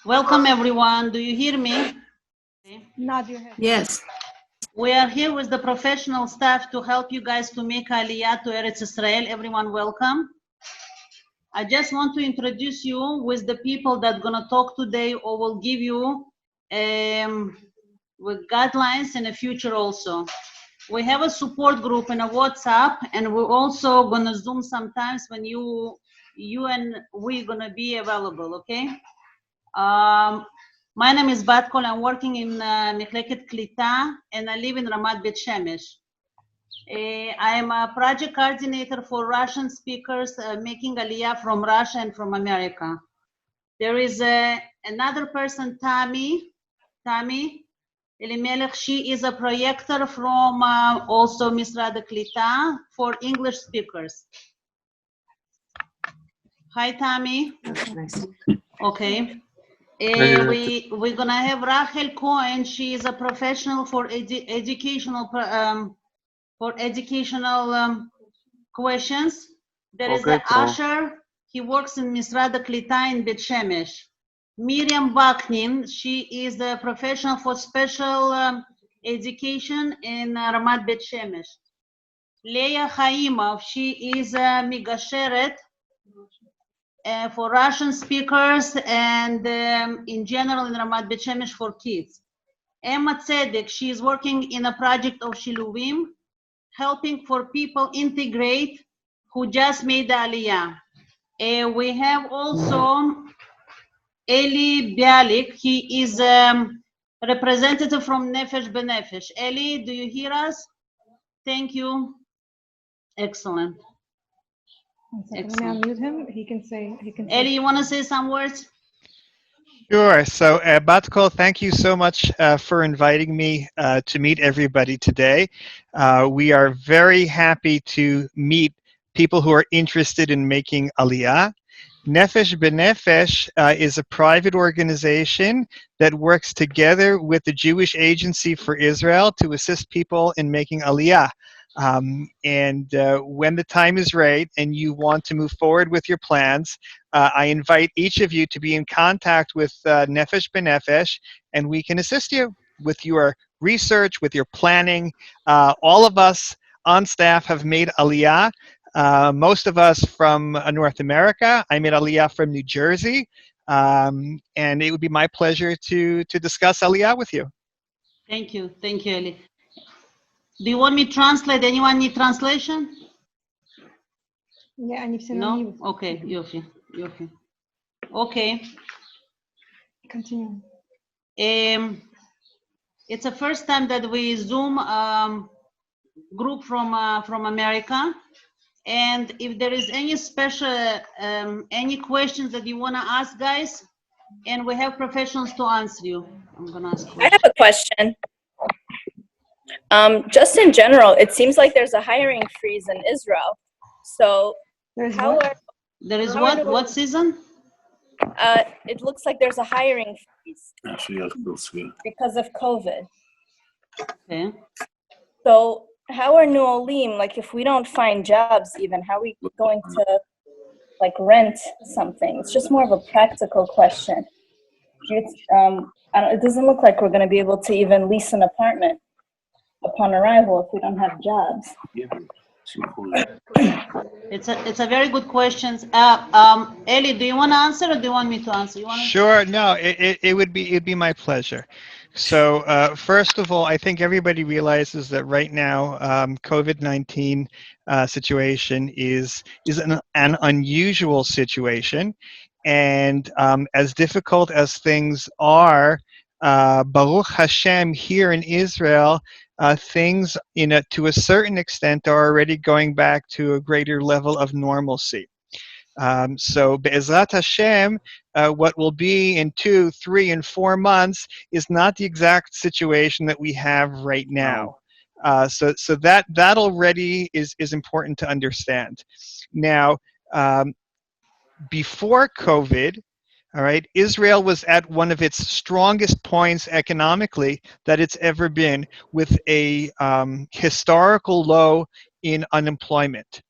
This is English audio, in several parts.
Welcome everyone. Do you hear me? Nod your head. Yes. We are here with the professional staff to help you guys to make Aliyah to Eretz Israel. Everyone welcome. I just want to introduce you with the people that are gonna talk today or will give you with guidelines in the future also. We have a support group in a WhatsApp, and we're also gonna Zoom sometimes when you and we gonna be available, okay? My name is Batkol. I'm working in Michleket Klita, and I live in Ramat Beit Shemesh. I am a project coordinator for Russian speakers making Aliyah from Russia and from America. There is another person, Tammy Elimelech. She is a projector from also Misrad Klita for English speakers. Hi, Tammy. Nice. Okay. We're gonna have Rachel Cohen. She is a professional for educational questions. There is the Asher. He works in Misrad Klita in Beit Shemesh. Miriam Baknin. She is a professional for special education in Ramat Beit Shemesh. Leah Chaimov. She is a Migasheret. For Russian speakers and in general in Ramat Beit Shemesh for kids. Emma Tzedek, she is working in a project of Shiluvim, helping for people integrate who just made the Aliyah. We have also Eli Bialik. He is representative from Nefesh B'nefesh. Eli, do you hear us? Thank you. Excellent. One second, let me unmute him. He can say. Eli, you want to say some words? Sure. So, Batkol, thank you so much for inviting me to meet everybody today. We are very happy to meet people who are interested in making Aliyah. Nefesh B'nefesh is a private organization that works together with the Jewish Agency for Israel to assist people in making Aliyah. When the time is right and you want to move forward with your plans, I invite each of you to be in contact with Nefesh B'nefesh, and we can assist you with your research, with your planning. All of us on staff have made Aliyah. Most of us from North America. I made Aliyah from New Jersey, and it would be my pleasure to discuss Aliyah with you. Thank you, Eli. Do you want me to translate? Anyone need translation? Yeah, and you've seen No? Okay, Yofi. Okay. Continue. It's the first time that we Zoom group from America. And if there is any special, any questions that you want to ask, guys, and we have professionals to answer you. I'm going to ask questions. I have a question. Just in general, it seems like there's a hiring freeze in Israel. So there is what? What season? It looks like there's a hiring freeze because of COVID. Okay. So how are new Olim, like if we don't find jobs even, how are we going to like rent something? It's just more of a practical question. It doesn't look like we're going to be able to even lease an apartment upon arrival if we don't have jobs. It's a very good question. Eli, do you want to answer or do you want me to answer? Sure. No, it'd be my pleasure. So first of all, I think everybody realizes that right now COVID-19 situation is an unusual situation, and as difficult as things are, Baruch Hashem, here in Israel, things to a certain extent are already going back to a greater level of normalcy. So Be'ezrat Hashem, what will be in 2, 3, and 4 months is not the exact situation that we have right now. So that already is important to understand. Now, before COVID, all right, Israel was at one of its strongest points economically that it's ever been, with a historical low in unemployment.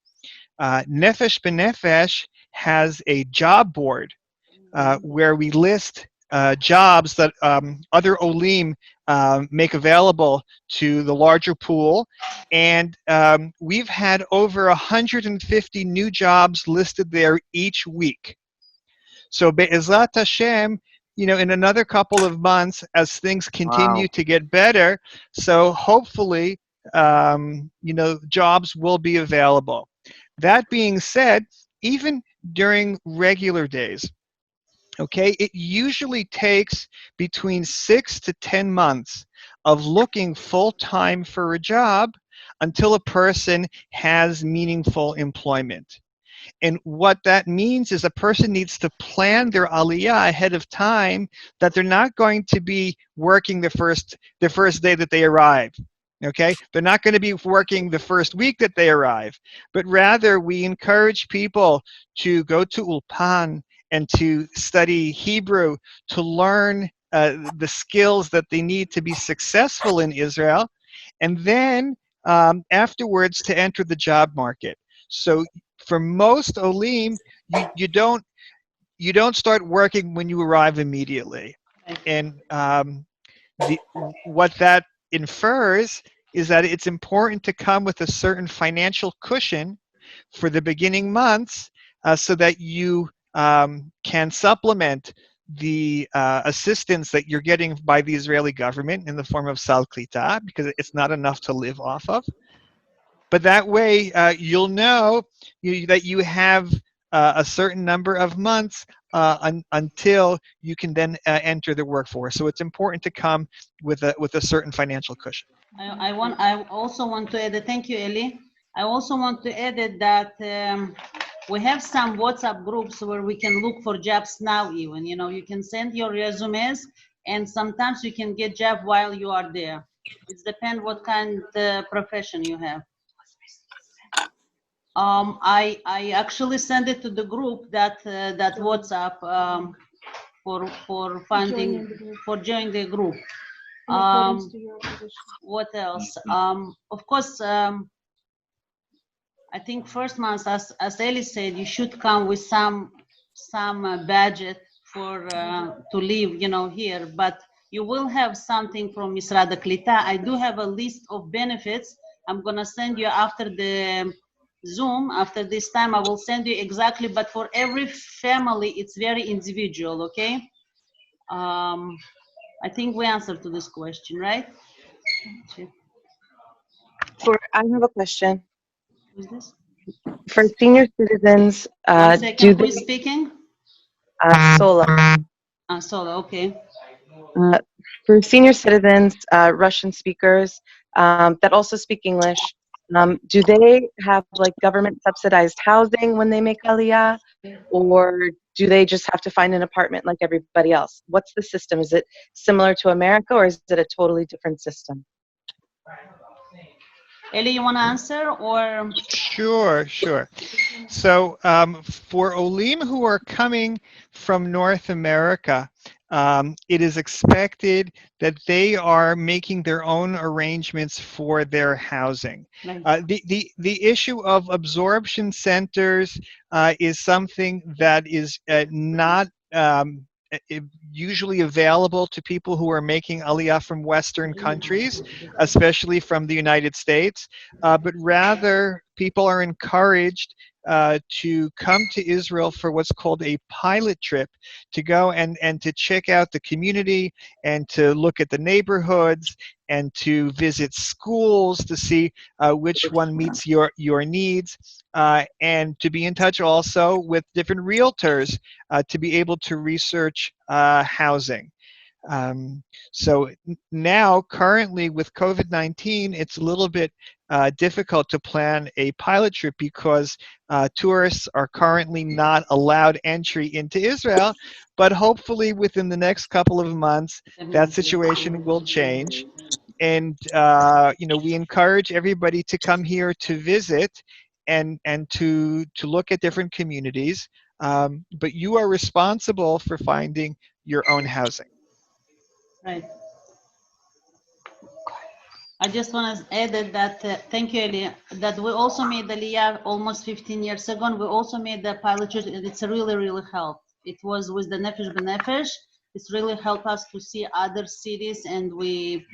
Nefesh B'nefesh has a job board where we list jobs that other Olim make available to the larger pool. And we've had over 150 new jobs listed there each week. So Be'ezrat Hashem, you know, in another couple of months, as things continue to get better, so hopefully, you know, jobs will be available. That being said, even during regular days, okay, it usually takes between 6 to 10 months of looking full-time for a job until a person has meaningful employment. And what that means is a person needs to plan their aliyah ahead of time, that they're not going to be working the first day that they arrive. Okay, they're not going to be working the first week that they arrive, but rather we encourage people to go to Ulpan and to study Hebrew, to learn the skills that they need to be successful in Israel, and then afterwards to enter the job market. So for most Olim, you don't start working when you arrive immediately, and what that infers is that it's important to come with a certain financial cushion for the beginning months, so that you can supplement the assistance that you're getting by the Israeli government in the form of sal klita, because it's not enough to live off of. But that way, you'll know that you have a certain number of months until you can then enter the workforce. So it's important to come with a certain financial cushion. I also want to add, thank you, Eli. I also want to add that we have some WhatsApp groups where we can look for jobs now even. You know, you can send your resumes, and sometimes you can get job while you are there. It depends what kind of profession you have. I actually sent it to the group, that WhatsApp, for funding, for joining the group. What else? Of course, I think first month, as Eli said, you should come with some budget for to live, you know, here. But you will have something from Misrad Klita. I do have a list of benefits. I'm gonna send you after the Zoom. After this time, I will send you exactly. But for every family, it's very individual. Okay. I think we answered to this question, right? I have a question. Who's this? For senior citizens, One second. do Who is they, speaking? Sola, Sola, okay. for senior citizens, Russian speakers that also speak English, do they have like government subsidized housing when they make Aliyah, or do they just have to find an apartment like everybody else? What's the system? Is it similar to America, or is it a totally different system? Eli, you want to answer, or? Sure. So for Olim who are coming from North America, it is expected that they are making their own arrangements for their housing. Right. The issue of absorption centers is something that is not usually available to people who are making Aliyah from Western countries, especially from the United States, but rather people are encouraged to come to Israel for what's called a pilot trip, to go and to check out the community and to look at the neighborhoods and to visit schools to see which one meets your needs, and to be in touch also with different realtors to be able to research housing. So now, currently with COVID-19, it's a little bit difficult to plan a pilot trip because tourists are currently not allowed entry into Israel, but hopefully within the next couple of months, that situation will change. And you know, we encourage everybody to come here to visit and to look at different communities, but you are responsible for finding your own housing. Right. I just want to add that, thank you, Eli, that we also made Aliyah almost 15 years ago, and we also made the pilot trip, and it's really, really helped. It was with the Nefesh B'nefesh, It's really helped us to see other cities, and we,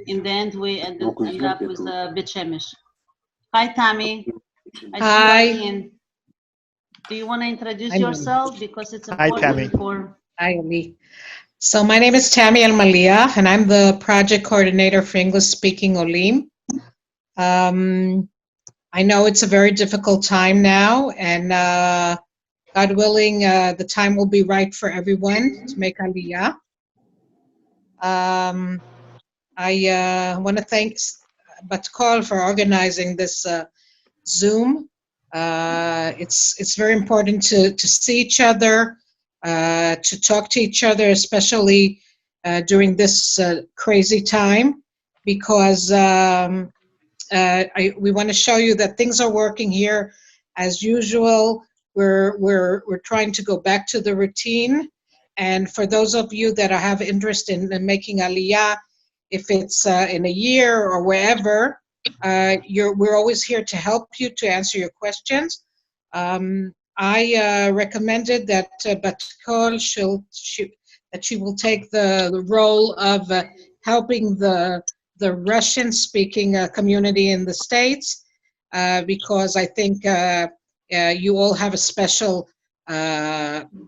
in the end, we end up with Beit Shemesh. Hi, Tammy. I see you Hi. are in. Do you want to introduce Hi, Mom. yourself? Because it's Hi, Tammy. important for. Hi, Ali. So my name is Tammy Aliyah, and I'm the project coordinator for English-speaking Olim. I know it's a very difficult time now, and God willing, the time will be right for everyone to make Aliyah. I want to thank Batkol for organizing this Zoom. It's very important to see each other, to talk to each other, especially during this crazy time, because we want to show you that things are working here as usual. We're trying to go back to the routine, and for those of you that have interest in making Aliyah, if it's in a year or wherever, we're always here to help you, to answer your questions. I recommended that Batkol that she will take the role of helping the Russian-speaking community in the States, because I think you all have a special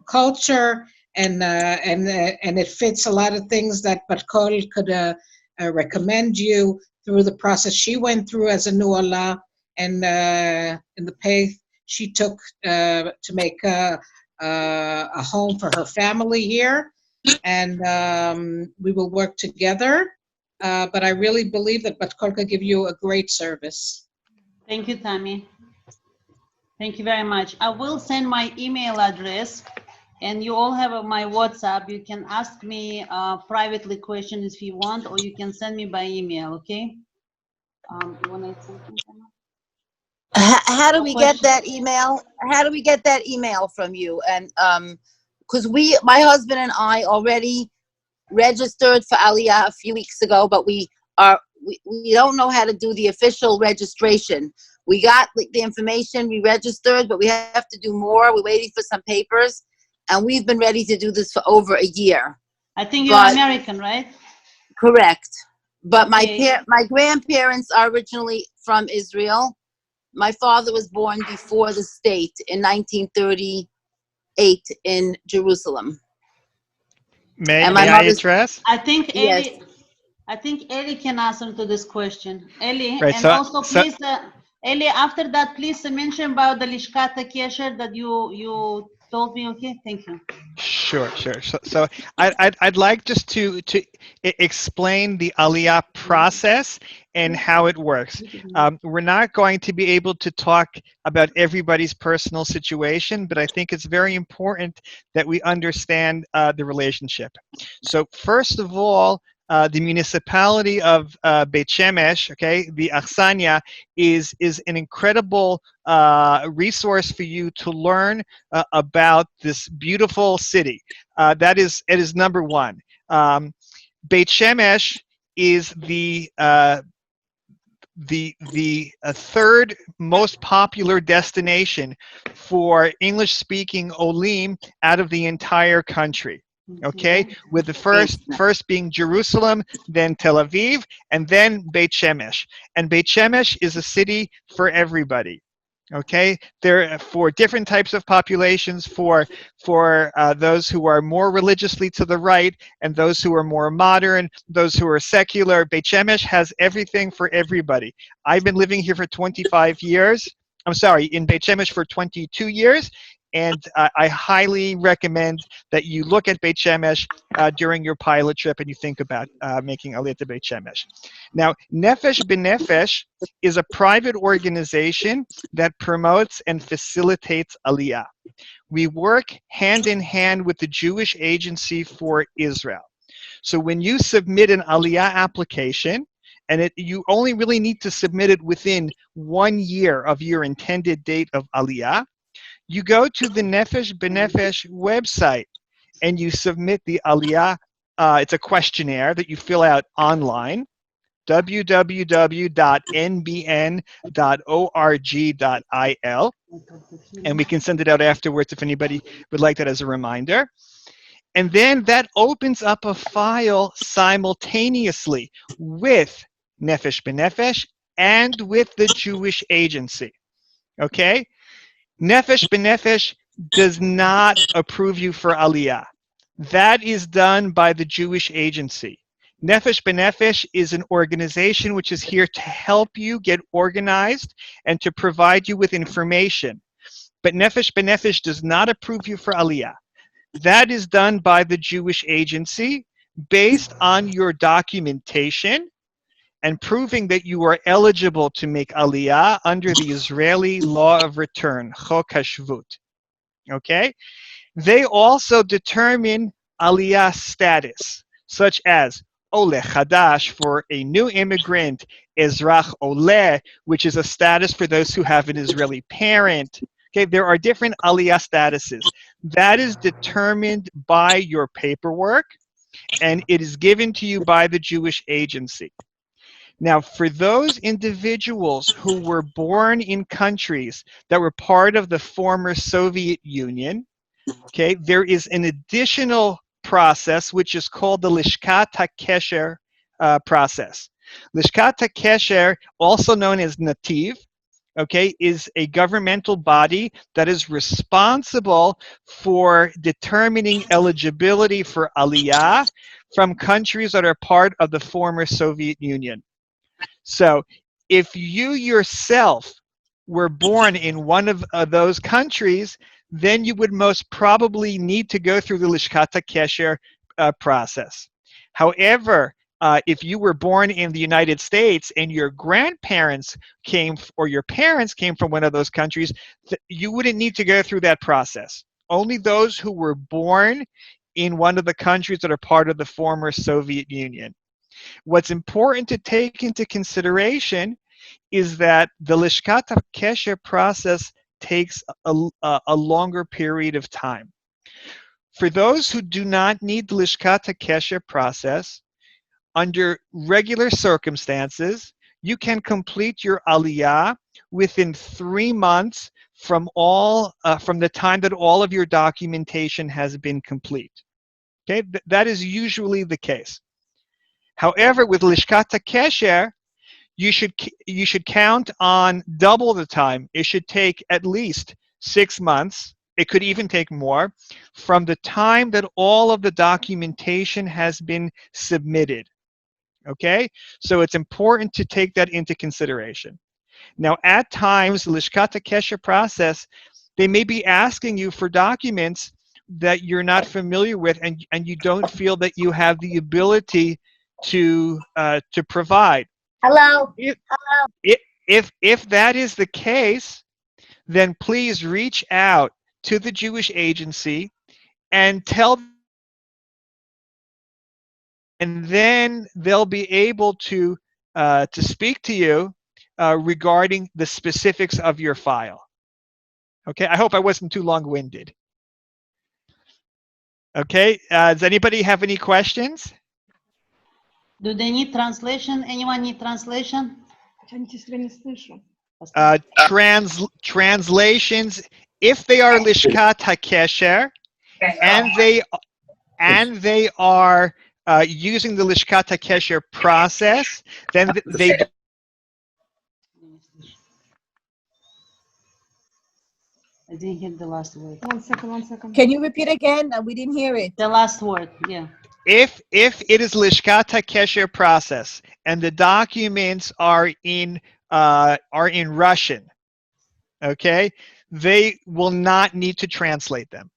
culture, and it fits a lot of things that Batkol could recommend you through the process she went through as a new Olah, and in the path she took to make a home for her family here, and we will work together. But I really believe that Batkol could give you a great service. Thank you, Tammy. Thank you very much. I will send my email address, and you all have my WhatsApp. You can ask me privately questions if you want, or you can send me by email, okay? You want to add something, Tammy? How do we get that email? How do we get that email from you? And because my husband and I already registered for Aliyah a few weeks ago, but we don't know how to do the official registration. We got the information, we registered, but we have to do more. We're waiting for some papers, and we've been ready to do this for over a year. I think you're American, right? Correct. But Okay. my grandparents are originally from Israel. My father was born before the state in 1938 in Jerusalem. May And my I mother's- address? I think Yes. Eli can answer to this question. Eli, Right, and so- also please, Eli, after that, please mention about the Lishkat Keshet that you told me. Okay, thank you. Sure. So I'd like just to explain the Aliyah process and how it works. We're not going to be able to talk about everybody's personal situation, but I think it's very important that we understand the relationship. So first of all, the municipality of Beit Shemesh, okay, the Aksanya, is an incredible resource for you to learn about this beautiful city. It is number one. Beit Shemesh is the third most popular destination for English-speaking Olim out of the entire country. Okay, with the first being Jerusalem, then Tel Aviv, and then Beit Shemesh. And Beit Shemesh is a city for everybody. Okay, there for different types of populations, for those who are more religiously to the right and those who are more modern, those who are secular. Beit Shemesh has everything for everybody. I've been living here for 25 years. I'm sorry, in Beit Shemesh for 22 years. And I highly recommend that you look at Beit Shemesh during your pilot trip and you think about making Aliyah to Beit Shemesh. Now, Nefesh B'nefesh is a private organization that promotes and facilitates Aliyah. We work hand in hand with the Jewish Agency for Israel. So when you submit an Aliyah application, and you only really need to submit it within 1 year of your intended date of Aliyah, you go to the Nefesh B'nefesh website and you submit the Aliyah. It's a questionnaire that you fill out online, www.nbn.org.il, and we can send it out afterwards if anybody would like that as a reminder. And then that opens up a file simultaneously with Nefesh B'nefesh and with the Jewish agency. Okay? Nefesh B'nefesh does not approve you for Aliyah. That is done by the Jewish agency. Nefesh B'nefesh is an organization which is here to help you get organized and to provide you with information. But Nefesh B'nefesh does not approve you for Aliyah. That is done by the Jewish agency based on your documentation and proving that you are eligible to make Aliyah under the Israeli law of return, Chok HaShvut. Okay? They also determine Aliyah status, such as Oleh, hadash for a new immigrant, Ezrach Oleh, which is a status for those who have an Israeli parent. Okay, there are different Aliyah statuses. That is determined by your paperwork, and it is given to you by the Jewish agency. Now, for those individuals who were born in countries that were part of the former Soviet Union, okay, there is an additional process which is called the Lishkat Keshet process. Lishkat Keshet, also known as Nativ, okay, is a governmental body that is responsible for determining eligibility for Aliyah from countries that are part of the former Soviet Union. So if you yourself were born in one of those countries, then you would most probably need to go through the Lishkat Keshet process. However, if you were born in the United States and your grandparents came, or your parents came from one of those countries, you wouldn't need to go through that process. Only those who were born in one of the countries that are part of the former Soviet Union. What's important to take into consideration is that the Lishkat Keshet process takes a longer period of time. For those who do not need the Lishkat Keshet process, under regular circumstances, you can complete your Aliyah within 3 months from the time that all of your documentation has been complete. Okay, that is usually the case. However, with Lishkat Keshet, you should count on double the time. It should take at least 6 months. It could even take more from the time that all of the documentation has been submitted. Okay, so it's important to take that into consideration. Now, at times, the Lishkat Keshet process, they may be asking you for documents that you're not familiar with, and you don't feel that you have the ability to provide. Hello. If that is the case, then please reach out to the Jewish agency and tell them, and then they'll be able to speak to you regarding the specifics of your file. Okay, I hope I wasn't too long-winded. Okay, does anybody have any questions? Do they need translation? Anyone need translation? Translations, if they are Lishkat Keshet and they are using the Lishkat Keshet process, then they. I didn't hear the last word. 1 second. Can you repeat again? We didn't hear it. The last word, yeah. If it is Lishkat Keshet process and the documents are in Russian, okay, they will not need to translate them.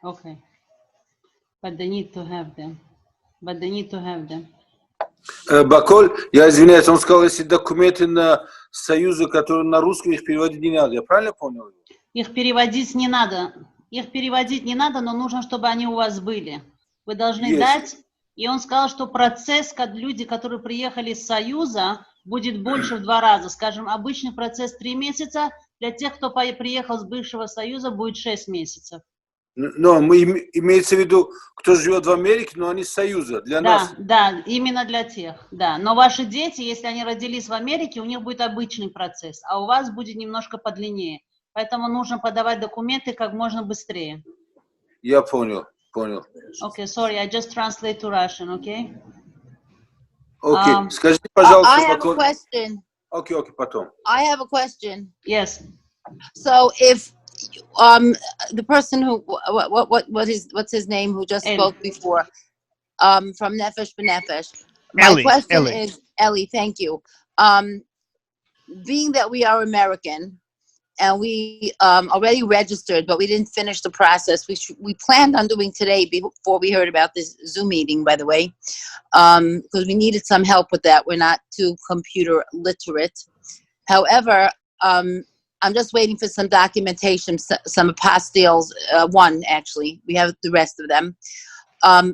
Okay. But they need to have them. Баколь, я извиняюсь, он сказал, если документы на Союза, которые на русском, их переводить не надо. Я правильно понял? Их переводить не надо. Но нужно, чтобы они у вас были. Вы должны дать. И он сказал, что процесс, как люди, которые приехали из Союза, будет больше в 2 раза. Скажем, обычный процесс 3 месяца. Для тех, кто приехал с бывшего Союза, будет 6 месяцев. Но имеется в виду, кто живет в Америке, но они из Союза, для нас. Да, именно для тех, да. Но ваши дети, если они родились в Америке, у них будет обычный процесс, а у вас будет немножко подлиннее. Поэтому нужно подавать документы как можно быстрее. Я понял. Понял. Okay, sorry, I just translate to Russian, okay? Окей, Um, скажите, I пожалуйста, have a потом. question. Окей, потом. I have a question. Yes. So if the person who what's his name who just Eli. spoke before from Nefesh B'nefesh. My Ellie, question Ellie. is Ellie, thank you. Being that we are American and we already registered, but we didn't finish the process. We planned on doing today before we heard about this Zoom meeting, by the way, because we needed some help with that. We're not too computer literate. However, I'm just waiting for some documentation, some apostilles. One actually, we have the rest of them.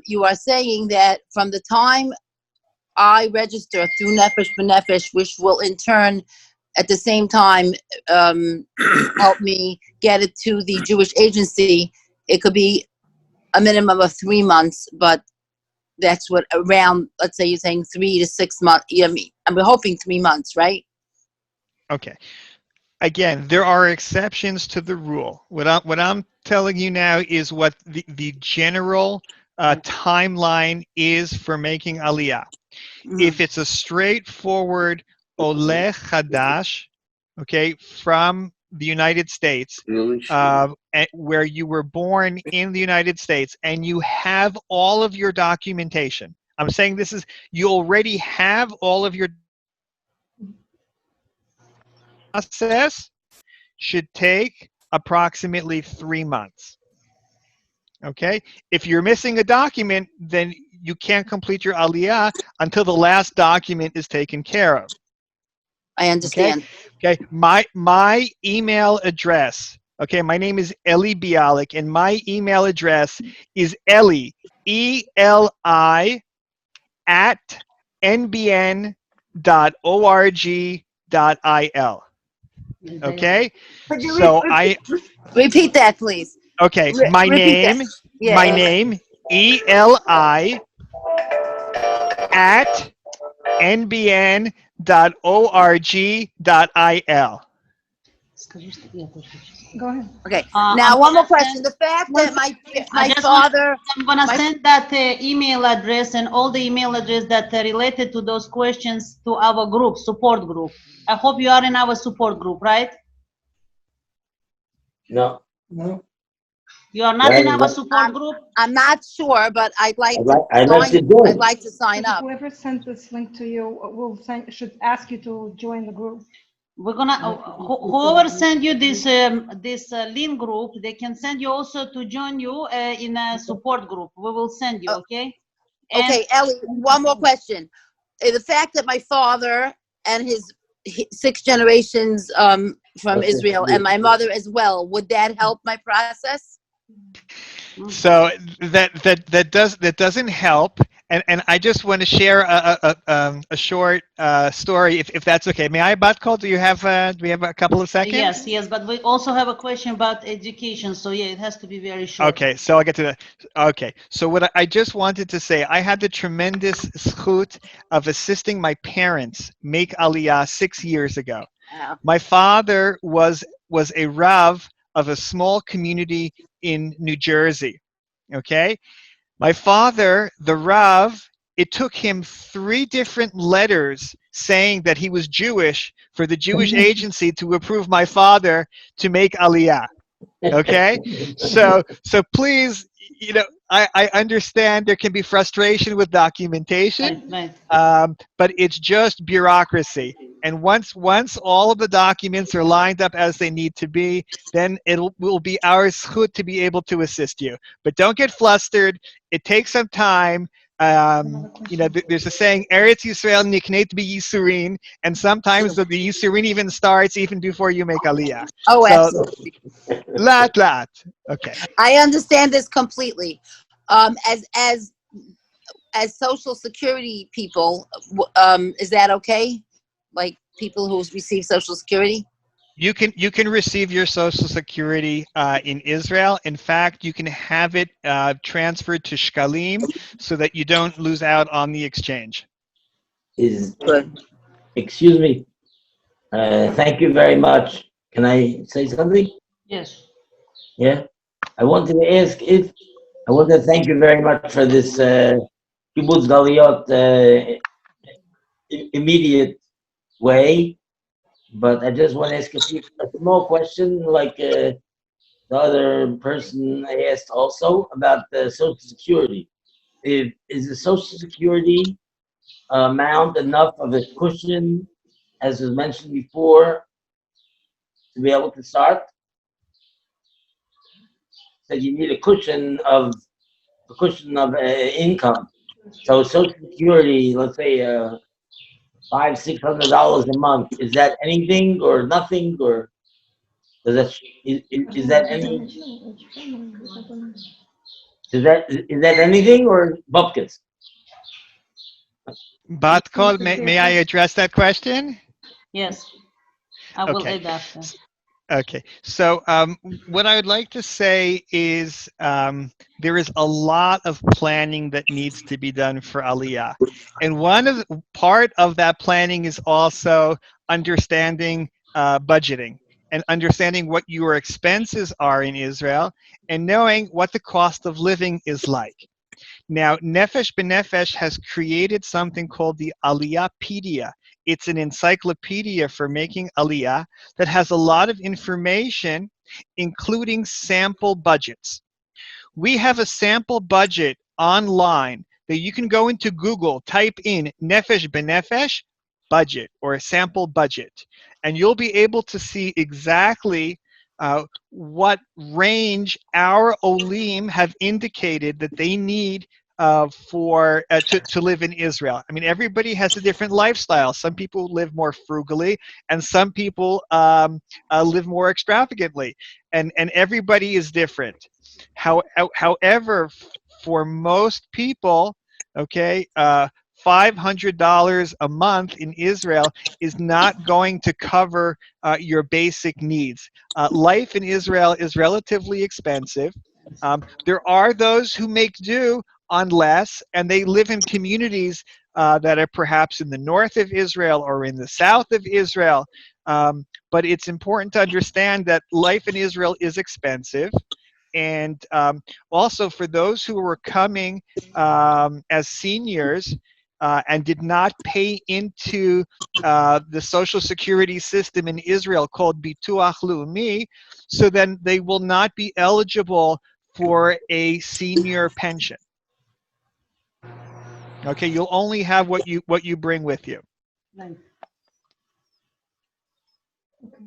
You are saying that from the time I register through Nefesh B'nefesh, which will in turn at the same time help me get it to the Jewish agency, it could be a minimum of 3 months, but that's what around, let's say you're saying 3 to 6 months. I'm hoping 3 months, right? Okay. Again, there are exceptions to the rule. What I'm telling you now is what the general timeline is for making Aliyah. Mhm. If it's a straightforward Oleh hadash, okay, from the United States, where you were born in the United States and you have all of your documentation. I'm saying this is, you already have all of your process, should take approximately 3 months. Okay? If you're missing a document, then you can't complete your Aliyah until the last document is taken care of. I understand. Okay? My email address, okay, my name is Eli Bialik, and my email address is Eli, E-L-I, at nbn.org.il. Okay? Could you So repeat that, please? okay, my Repeat that. name, Yeah. my name, E-L-I, at nbn.org.il. Go ahead. Okay. I'm Now, one more gonna question. send- The fact that my I just father, I'm gonna my- send that email address and all the email address that are related to those questions to our group, support group. I hope you are in our support group, right? No. You are not in our Right. support group? I'm not sure, but I'd like I'd like to join. I'd like to sign up. Whoever sent this link to you should ask you to join the group. We're gonna whoever send you this link group, they can send you also to join you in a support group. We will send you, okay? And Okay, Ellie, one more question. The fact that my father and his 6 generations from Israel and my mother as well, would that help my process? So that doesn't help, and I just want to share a short story, if that's okay. May I, Batko? Do we have a couple of seconds? yes, but we also have a question about education. So yeah, it has to be very short. Okay, so I'll get to that. Okay, so what I just wanted to say, I had the tremendous zchut of assisting my parents make Aliyah 6 years ago. Wow. My father was a Rav of a small community in New Jersey. Okay, my father, the Rav, it took him 3 different letters saying that he was Jewish for the Jewish agency to approve my father to make Aliyah. Okay, so please, I understand there can be frustration with documentation, Right. but it's just bureaucracy. And once all of the documents are lined up as they need to be, then it will be our zchut to be able to assist you. But don't get flustered. It takes some time. There's a saying, Eretz Yisrael niknet b'yisurin, and sometimes the yisurin even starts even before you make Aliyah. Oh, So, absolutely. Lat. Okay. I understand this completely. As Social Security people, is that okay? Like people who receive Social Security? You can receive your Social Security in Israel. In fact, you can have it transferred to shkalim so that you don't lose out on the exchange. Excuse me. Thank you very much. Can I say something? Yes. Yeah. I wanted to ask if I want to thank you very much for this kibbutz galiyot immediate way. But I just want to ask a small question, like the other person asked also about the Social Security. Is the Social Security amount enough of a cushion, as was mentioned before, to be able to start? So you need a cushion of income. So Social Security, let's say $500-600 a month, is that anything or nothing, or is that anything or bupkis? Bat Kol, may I address that question? Yes, I will Okay. add after. Okay, so what I would like to say is there is a lot of planning that needs to be done for Aliyah, and part of that planning is also understanding budgeting and understanding what your expenses are in Israel and knowing what the cost of living is like. Now, Nefesh B'nefesh has created something called the Aliyahpedia. It's an encyclopedia for making Aliyah that has a lot of information, including sample budgets. We have a sample budget online that you can go into Google, type in Nefesh B'nefesh budget or a sample budget, and you'll be able to see exactly what range our Olim have indicated that they need to live in Israel. I mean, everybody has a different lifestyle. Some people live more frugally, and some people live more extravagantly, and everybody is different. However, for most people, okay, $500 a month in Israel is not going to cover your basic needs. Life in Israel is relatively expensive. There are those who make do on less, and they live in communities that are perhaps in the north of Israel or in the south of Israel. But it's important to understand that life in Israel is expensive. And also for those who were coming as seniors and did not pay into the social security system in Israel called Bituach Leumi, so then they will not be eligible for a senior pension. Okay, you'll only have what you bring with you.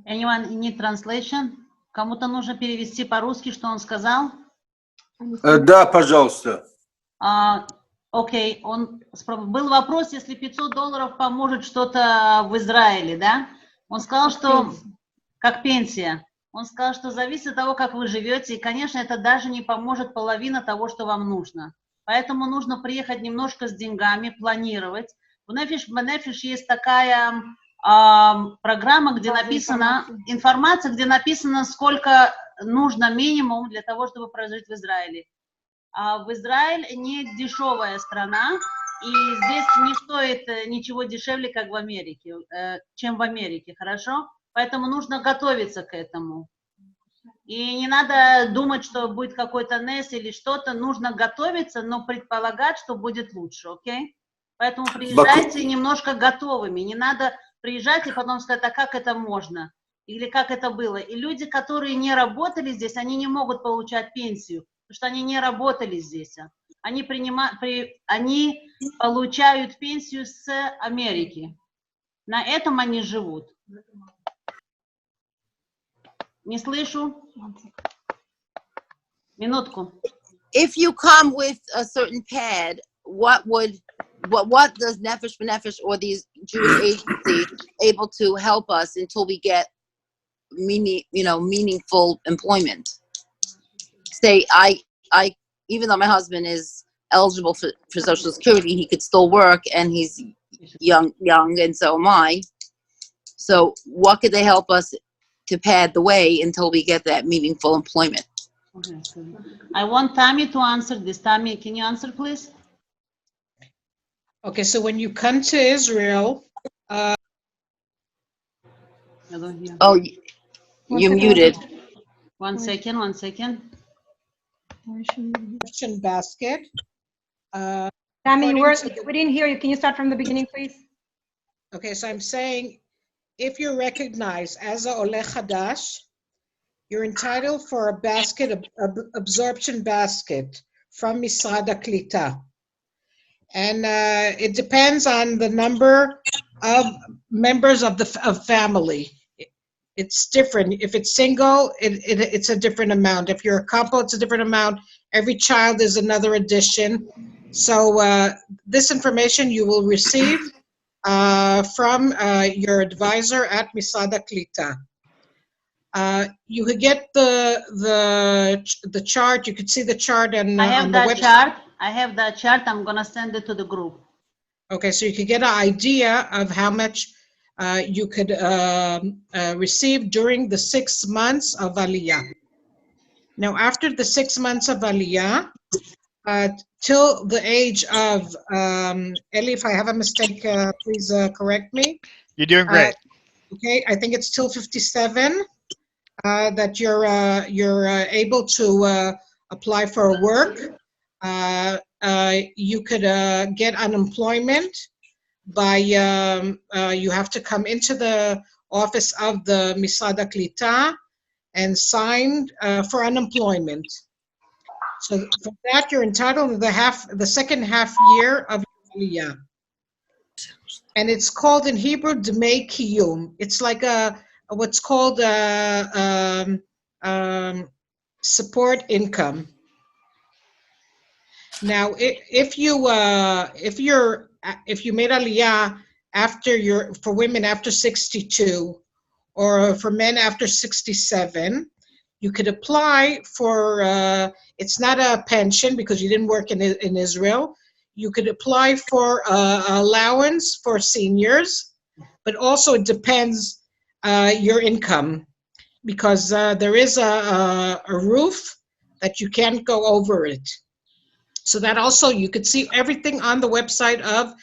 Anyone need translation? Кому-то нужно перевести по-русски, что он сказал? Да, пожалуйста. Окей, был вопрос, если $500 поможет что-то в Израиле, да? Он сказал, что как пенсия. Он сказал, что зависит от того, как вы живете, и, конечно, это даже не поможет половина того, что вам нужно. Поэтому нужно приехать немножко с деньгами, планировать. В Nefesh B'nefesh есть такая программа, где написана информация, где написано, сколько нужно минимум для того, чтобы прожить в Израиле. В Израиль не дешевая страна, и здесь не стоит ничего дешевле, как в Америке, чем в Америке, хорошо? Поэтому нужно готовиться к этому. И не надо думать, что будет какой-то нес или что-то. Нужно готовиться, но предполагать, что будет лучше, окей? Поэтому приезжайте немножко готовыми. Не надо приезжать и потом сказать, а как это можно? Или как это было? И люди, которые не работали здесь, они не могут получать пенсию, потому что они не работали здесь. Они получают пенсию с Америки. На этом они живут. Не слышу. Минутку. If you come with a certain pad, what does Nefesh B'nefesh or these Jewish agencies able to help us until we get meaningful employment? Say I even though my husband is eligible for Social Security, he could still work, and he's young, and so am I. So what could they help us to pad the way until we get that meaningful employment? Okay. I want Tammy to answer this. Tammy, can you answer, please? Okay, so when you come to Israel, Oh, you muted. One second. Absorption basket. Tammy, According to the- we didn't hear you. Can you start from the beginning, please? Okay, so I'm saying if you're recognized as a Oleh hadash, you're entitled for a basket, absorption basket from Misrad HaKlita. And it depends on the number of members of family. It's different. If it's single, it's a different amount. If you're a couple, it's a different amount. Every child is another addition. So this information you will receive from your advisor at Misrad HaKlita. You could get the chart. You could see the chart on I have on the that website. chart. I have that chart. I'm gonna send it to the group. Okay, so you could get an idea of how much you could receive during the 6 months of Aliyah. Now, after the 6 months of Aliyah, till the age of, Eli, if I have a mistake, please correct me. You're doing great. Okay, I think it's till 57 that you're able to apply for work. You could get unemployment by, you have to come into the office of the Misrad HaKlita and sign for unemployment. So for that, you're entitled to the second half year of Aliyah. And it's called in Hebrew, Dmei Kiyum. It's like what's called support income. Now, if you made Aliyah for women after 62, or for men after 67, you could apply for. It's not a pension because you didn't work in Israel. You could apply for allowance for seniors, but also it depends your income, because there is a roof that you can't go over it. So that also, you could see everything on the website of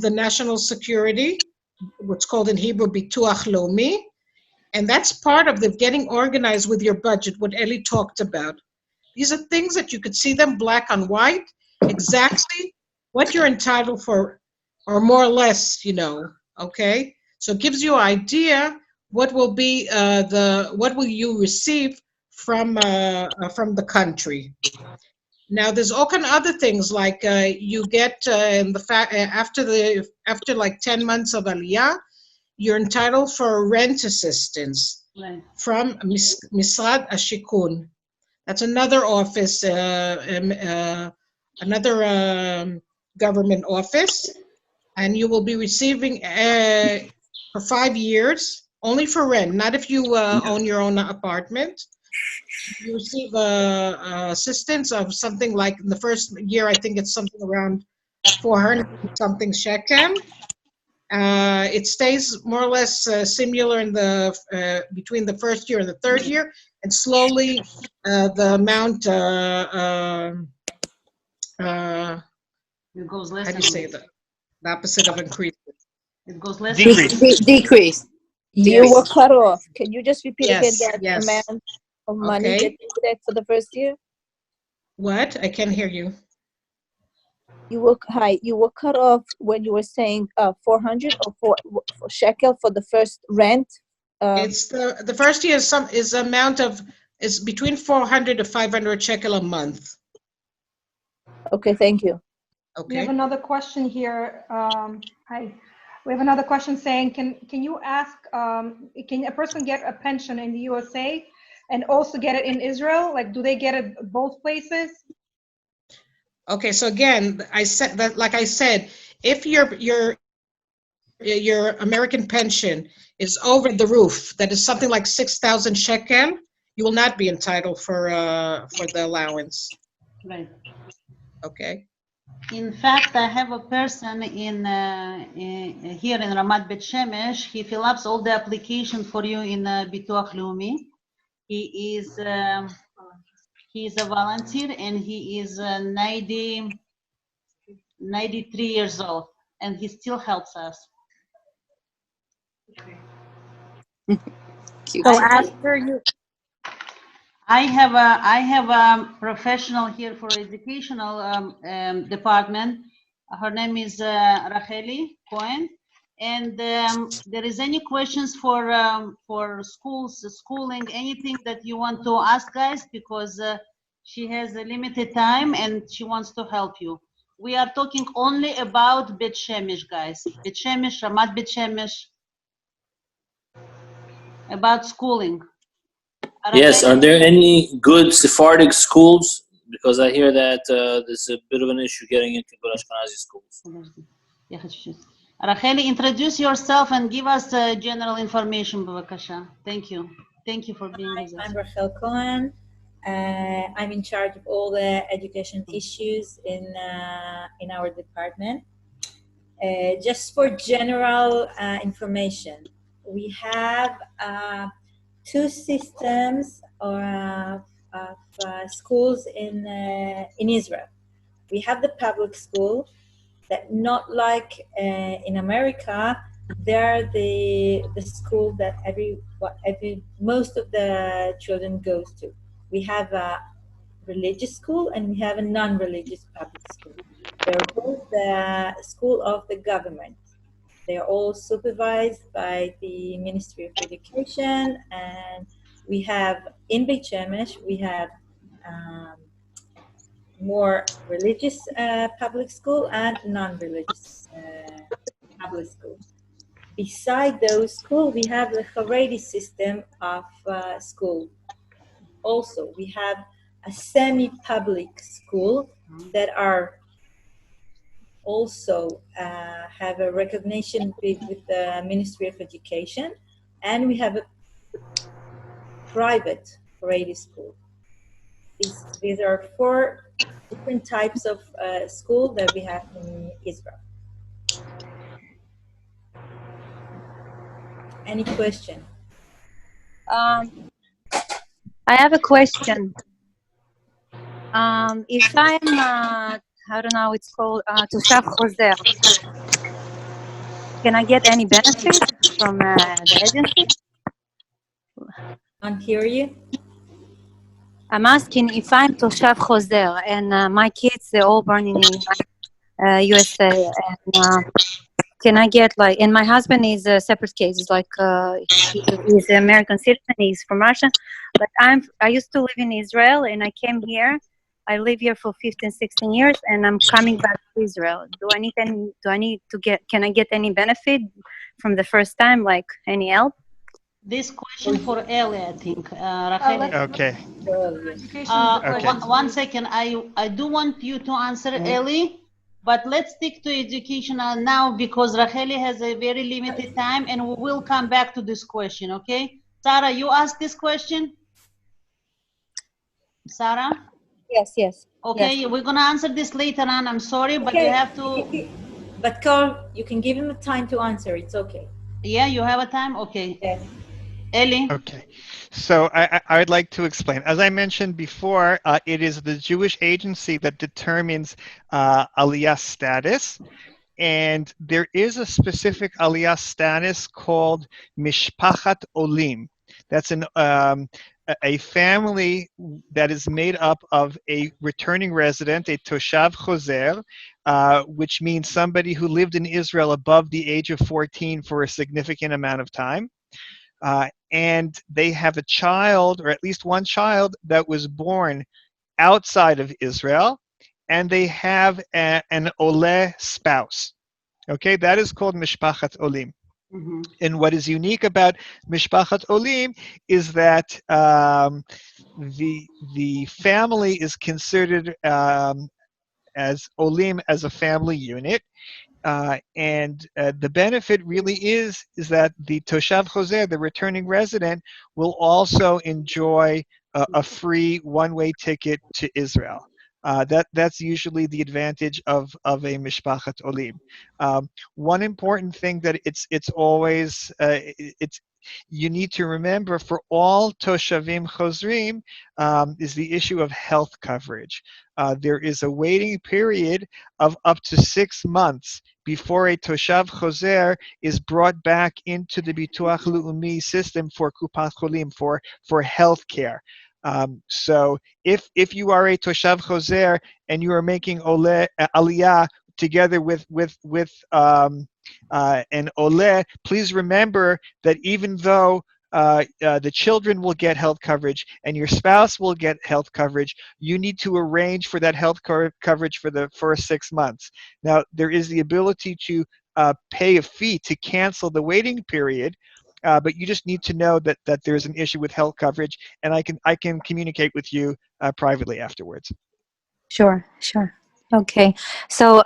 the National Security, what's called in Hebrew Bituach Lomi, and that's part of the getting organized with your budget, what Eli talked about. These are things that you could see them black on white, exactly what you're entitled for, or more or less, okay? So it gives you an idea what will be what will you receive from the country. Now, there's all kind of other things like you get in the fact after like 10 months of Aliyah, you're entitled for rent assistance from Misrad HaShikun. That's another office, another government office, and you will be receiving for 5 years, only for rent, not if you own your own apartment. You receive assistance of something like, in the first year, I think it's something around 400 something shekel. It stays more or less similar in between the first year and the third year, and slowly the amount it goes less. How do you say that? The opposite of increase. It goes less. Decrease. Do you were cut off? Can you just repeat again that Yes. amount of money Okay. that you get for the first year? What? I can't hear you. You were cut off when you were saying 400 or for shekel for the first rent. It's the first year is amount of is between 400 to 500 shekel a month. Okay, thank you. We have Okay. another question here. Hi. We have another question saying, can you ask, can a person get a pension in the USA and also get it in Israel? Like, do they get it both places? Okay, so again, I said that, like I said, if your American pension is over the roof, that is something like 6,000 shekel, you will not be entitled for the allowance. Right. Okay. In fact, I have a person here in Ramat Beit Shemesh. He fills up all the application for you in Bituach Leumi. He is a volunteer, and he is 93 years old, and he still helps us. So after you I have a professional here for educational department. Her name is Racheli Cohen. And there is any questions for schools, schooling, anything that you want to ask, guys, because she has a limited time and she wants to help you. We are talking only about Beit Shemesh, guys. Beit Shemesh, Ramat Beit Shemesh, about schooling. Yes, are there any good Sephardic schools? Because I hear that there's a bit of an issue getting into good Ashkenazi schools. Racheli, introduce yourself and give us general information, b'vakasha. Thank you. Thank you for being with us. I'm Rachel Cohen. I'm in charge of all the education issues in our department. Just for general information, we have two systems of schools in Israel. We have the public school that, not like in America, they're the school that most of the children goes to. We have a religious school and we have a non-religious public school. They're both the school of the government. They're all supervised by the Ministry of Education, and we have in Beit Shemesh we have more religious public school and non-religious public school. Beside those schools, we have the Haredi system of school. Also, we have a semi-public school that are also have a recognition with the Ministry of Education, and we have a private Haredi school. These are four different types of school that we have in Israel. Any question? I have a question. If I'm, I don't know, it's called Toshav Chozer, can I get any benefit from the agency? Can't hear you. I'm asking if I'm Toshav Chozer and my kids, they're all born in USA, and can I get like, and my husband is a separate case, it's like he's an American citizen, he's from Russia, but I used to live in Israel and I came here. I live here for 15, 16 years and I'm coming back to Israel. Can I get any benefit from the first time, like any help? This question for Ellie, I think. Rachel. Okay. One second. I do want you to answer, Ellie, but let's stick to educational now because Racheli has a very limited time and we will come back to this question, okay? Sarah, you asked this question? Sarah? Yes. Okay, yes. We're going to answer this later on. I'm sorry, but you have to... But Carl, you can give him a time to answer. It's okay. Yeah, you have a time? Okay. Yes. Ellie? Okay, so I would like to explain. As I mentioned before, it is the Jewish agency that determines Aliyah status, and there is a specific Aliyah status called Mishpachat Olim. That's a family that is made up of a returning resident, a Toshav Chozer, which means somebody who lived in Israel above the age of 14 for a significant amount of time. And they have a child, or at least one child, that was born outside of Israel, and they have an Oleh spouse. Okay, that is called Mishpachat Olim. Mm-hmm. And what is unique about Mishpachat Olim is that the family is considered as Olim as a family unit. And the benefit really is that the Toshav Chozer, the returning resident, will also enjoy a free one-way ticket to Israel. That's usually the advantage of a Mishpachat Olim. One important thing that it's always you need to remember for all Toshavim Chozrim is the issue of health coverage. There is a waiting period of up to 6 months before a Toshav Chozer is brought back into the Bituach Leumi system for Kupat Cholim, for health care. So if you are a Toshav Choser and you are making Oleh, Aliyah together with an Oleh, please remember that even though the children will get health coverage and your spouse will get health coverage, you need to arrange for that health coverage for the first 6 months. Now, there is the ability to pay a fee to cancel the waiting period, but you just need to know that there's an issue with health coverage, and I can communicate with you privately afterwards. Sure. Okay. So,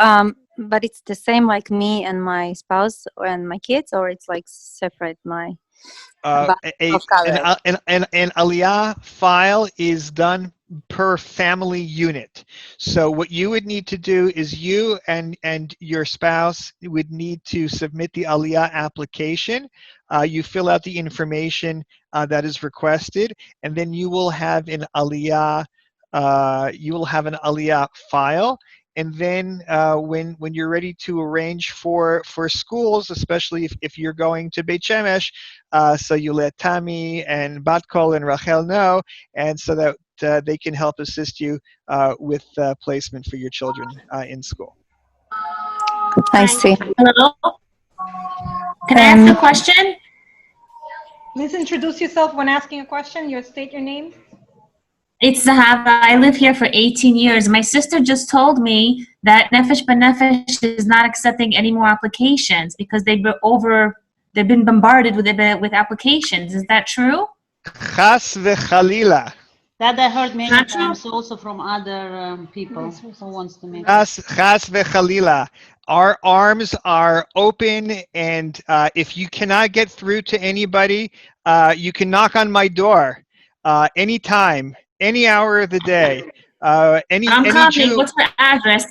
but it's the same like me and my spouse and my kids, or it's like separate my An coverage? Aliyah file is done per family unit. So what you would need to do is you and your spouse would need to submit the Aliyah application. You fill out the information that is requested, and then you will have an Aliyah. You will have an Aliyah file. And then when you're ready to arrange for schools, especially if you're going to Beit Shemesh, so you let Tami and Batkol and Rachel know, and so that they can help assist you with placement for your children in school. I see. Hello? Can I ask a question? Please introduce yourself when asking a question. State your name. It's Zahava. I live here for 18 years. My sister just told me that Nefesh B'nefesh is not accepting any more applications because they've been bombarded with applications. Is that true? Chas v'chalila. That I heard many times also from other people who wants to make Chas v'chalila. Our arms are open, and if you cannot get through to anybody, you can knock on my door anytime, any hour of the day. Any coming. Jew. What's your address?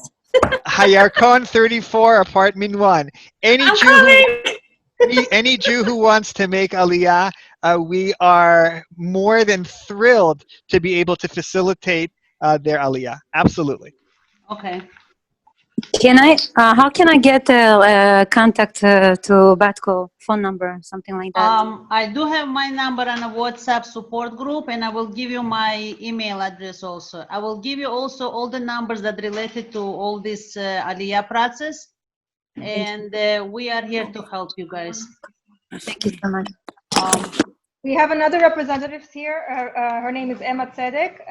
Hayarkon 34, apartment 1. Any Jew who wants to make Aliyah, we are more than thrilled to be able to facilitate their Aliyah. Absolutely. Okay. Can I? How can I get contact to Batco phone number, something like that? I do have my number on a WhatsApp support group, and I will give you my email address also. I will give you also all the numbers that related to all this Aliyah process, and we are here to help you guys. Thank you so much. We have another representative here. Her name is Emma Tzedek.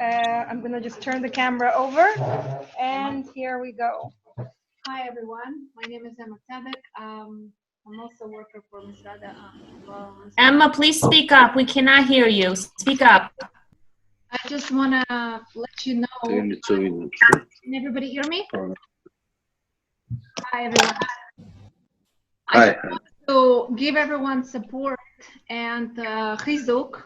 I'm going to just turn the camera over, and here we go. Hi everyone, my name is Emma Tzedek. I'm also a worker for Misrada. Emma, please speak up. We cannot hear you. Speak up. I just want to let you know. Can everybody hear me? Hi everyone. Hi. I just want to give everyone support and chizuk.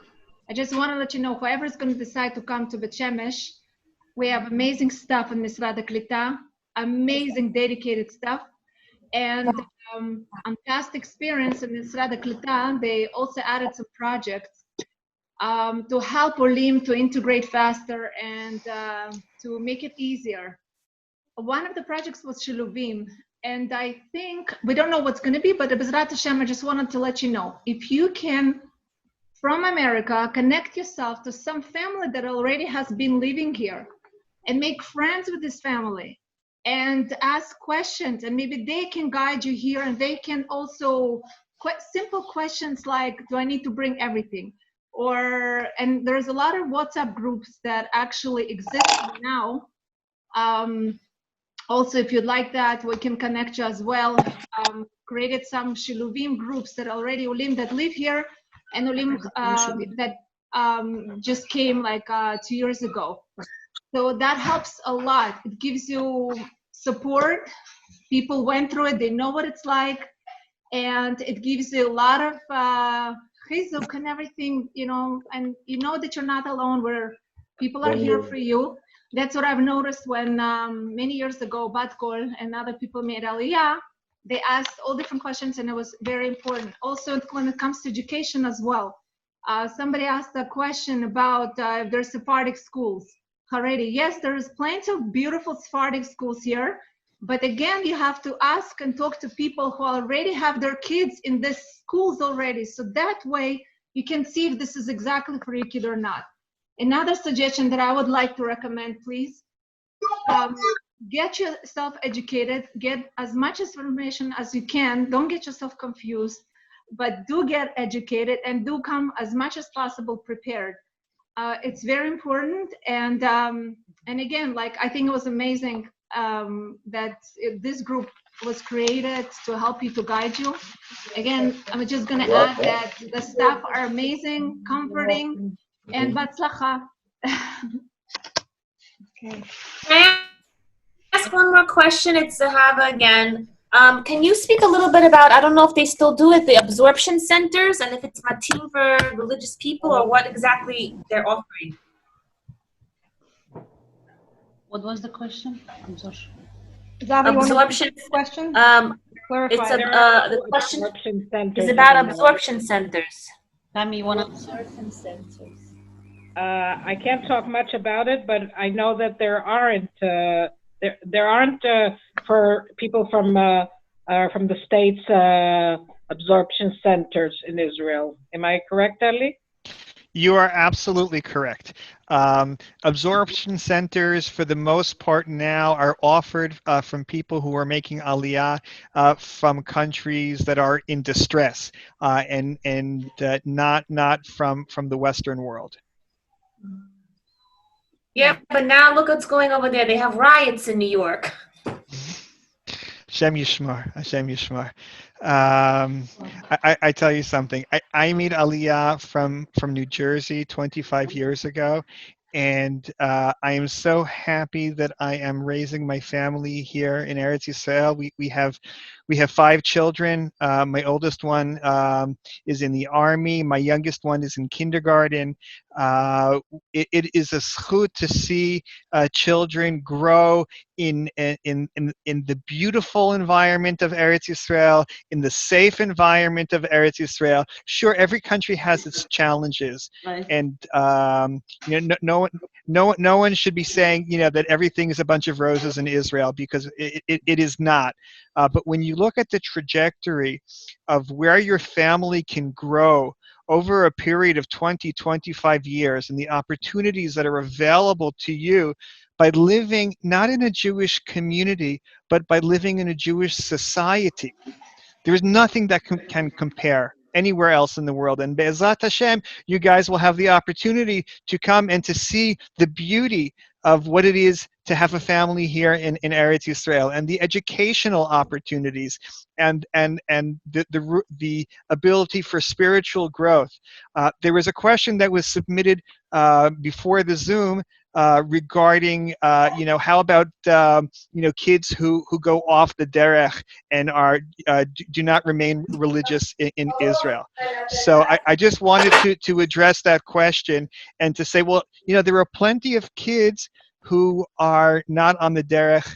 I just want to let you know, whoever is going to decide to come to Beit Shemesh, we have amazing stuff in Misrada Klita. Amazing dedicated stuff, and on past experience in Misrada Klita, they also added some projects to help Olim to integrate faster and to make it easier. One of the projects was Shiluvim, and I think, we don't know what's going to be, but B'ezrat Hashem, I just wanted to let you know, if you can, from America, connect yourself to some family that already has been living here and make friends with this family, and ask questions, and maybe they can guide you here, and they can also simple questions like, do I need to bring everything? And there's a lot of WhatsApp groups that actually exist now. Also, if you'd like that, we can connect you as well. Created some Shiluvim groups that already Olim that live here, and Olim that just came like 2 years ago. So that helps a lot. It gives you support. People went through it. They know what it's like. And it gives you a lot of chizuk and everything, and you know that you're not alone, where people are here for you. That's what I've noticed when many years ago, Batkol and other people made Aliyah. They asked all different questions, and it was very important. Also, when it comes to education as well. Somebody asked a question about if there's Sephardic schools. Haredi. Yes, there is plenty of beautiful Sephardic schools here, but again, you have to ask and talk to people who already have their kids in these schools already, so that way you can see if this is exactly for your kid or not. Another suggestion that I would like to recommend, please, get yourself educated, get as much information as you can. Don't get yourself confused, but do get educated and do come as much as possible prepared. It's very important. And again, like, I think it was amazing that this group was created to help you, to guide you. Again, I'm just going to add that the staff are amazing, comforting, and batzlacha. Okay. Can I ask one more question? It's Zahava again. Can you speak a little bit about, I don't know if they still do it, the absorption centers, and if it's matim for religious people, or what exactly they're offering? What was the question? Absorption. Absorption question. It's the question is about absorption centers. Tammy, you want to? Absorption centers. I can't talk much about it, but I know that there aren't for people from the states absorption centers in Israel. Am I correct, Ali? You are absolutely correct. Absorption centers, for the most part now, are offered from people who are making Aliyah from countries that are in distress, and not from the Western world. Yeah, but now look what's going over there. They have riots in New York. Hashem Yishmar, Hashem Yishmar. I tell you something. I made Aliyah from New Jersey 25 years ago, and I am so happy that I am raising my family here in Eretz Yisrael. We have 5 children. My oldest one is in the army. My youngest one is in kindergarten. It is a zchut to see children grow in the beautiful environment of Eretz Yisrael, in the safe environment of Eretz Yisrael. Sure, every country has its challenges, Right. and no one should be saying that everything is a bunch of roses in Israel, because it is not. But when you look at the trajectory of where your family can grow over a period of 20, 25 years, and the opportunities that are available to you by living not in a Jewish community, but by living in a Jewish society, there is nothing that can compare anywhere else in the world. And Be'ezrat Hashem, you guys will have the opportunity to come and to see the beauty of what it is to have a family here in Eretz Yisrael, and the educational opportunities, and the ability for spiritual growth. There was a question that was submitted before the Zoom regarding how about kids who go off the derech and do not remain religious in Israel. So I just wanted to address that question and to say, well, there are plenty of kids who are not on the derech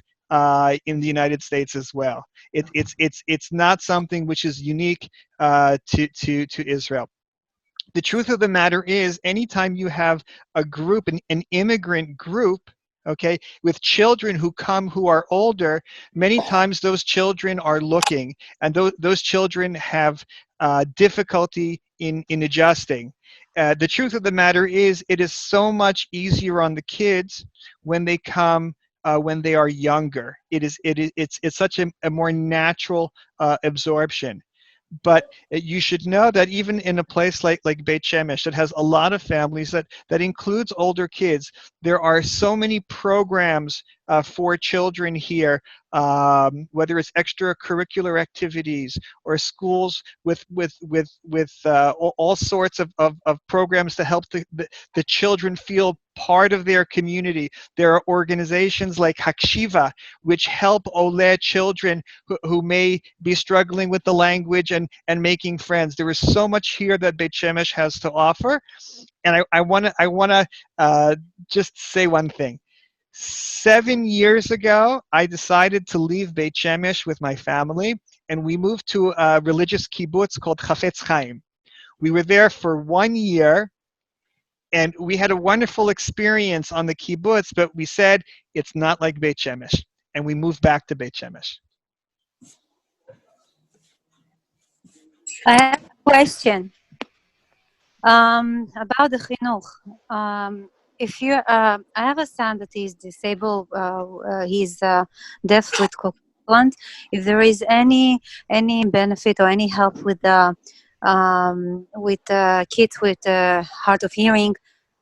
in the United States as well. It's not something which is unique to Israel. The truth of the matter is, anytime you have a group, an immigrant group, okay, with children who come who are older, many times those children are looking, and those children have difficulty in adjusting. The truth of the matter is, it is so much easier on the kids when they come when they are younger. It's such a more natural absorption. But you should know that even in a place like Beit Shemesh, that has a lot of families, that includes older kids, there are so many programs for children here, whether it's extracurricular activities or schools with all sorts of programs to help the children feel part of their community. There are organizations like Hakshiva, which help Oleh children who may be struggling with the language and making friends. There is so much here that Beit Shemesh has to offer. And I want to just say one thing. 7 years ago, I decided to leave Beit Shemesh with my family, and we moved to a religious kibbutz called Chafetz Chaim. We were there for 1 year, and we had a wonderful experience on the kibbutz, but we said, it's not like Beit Shemesh, and we moved back to Beit Shemesh. I have a question. About the chinuch. If you, I have a son that is disabled. He's deaf with cochlear. If there is any benefit or any help with kids with hard of hearing,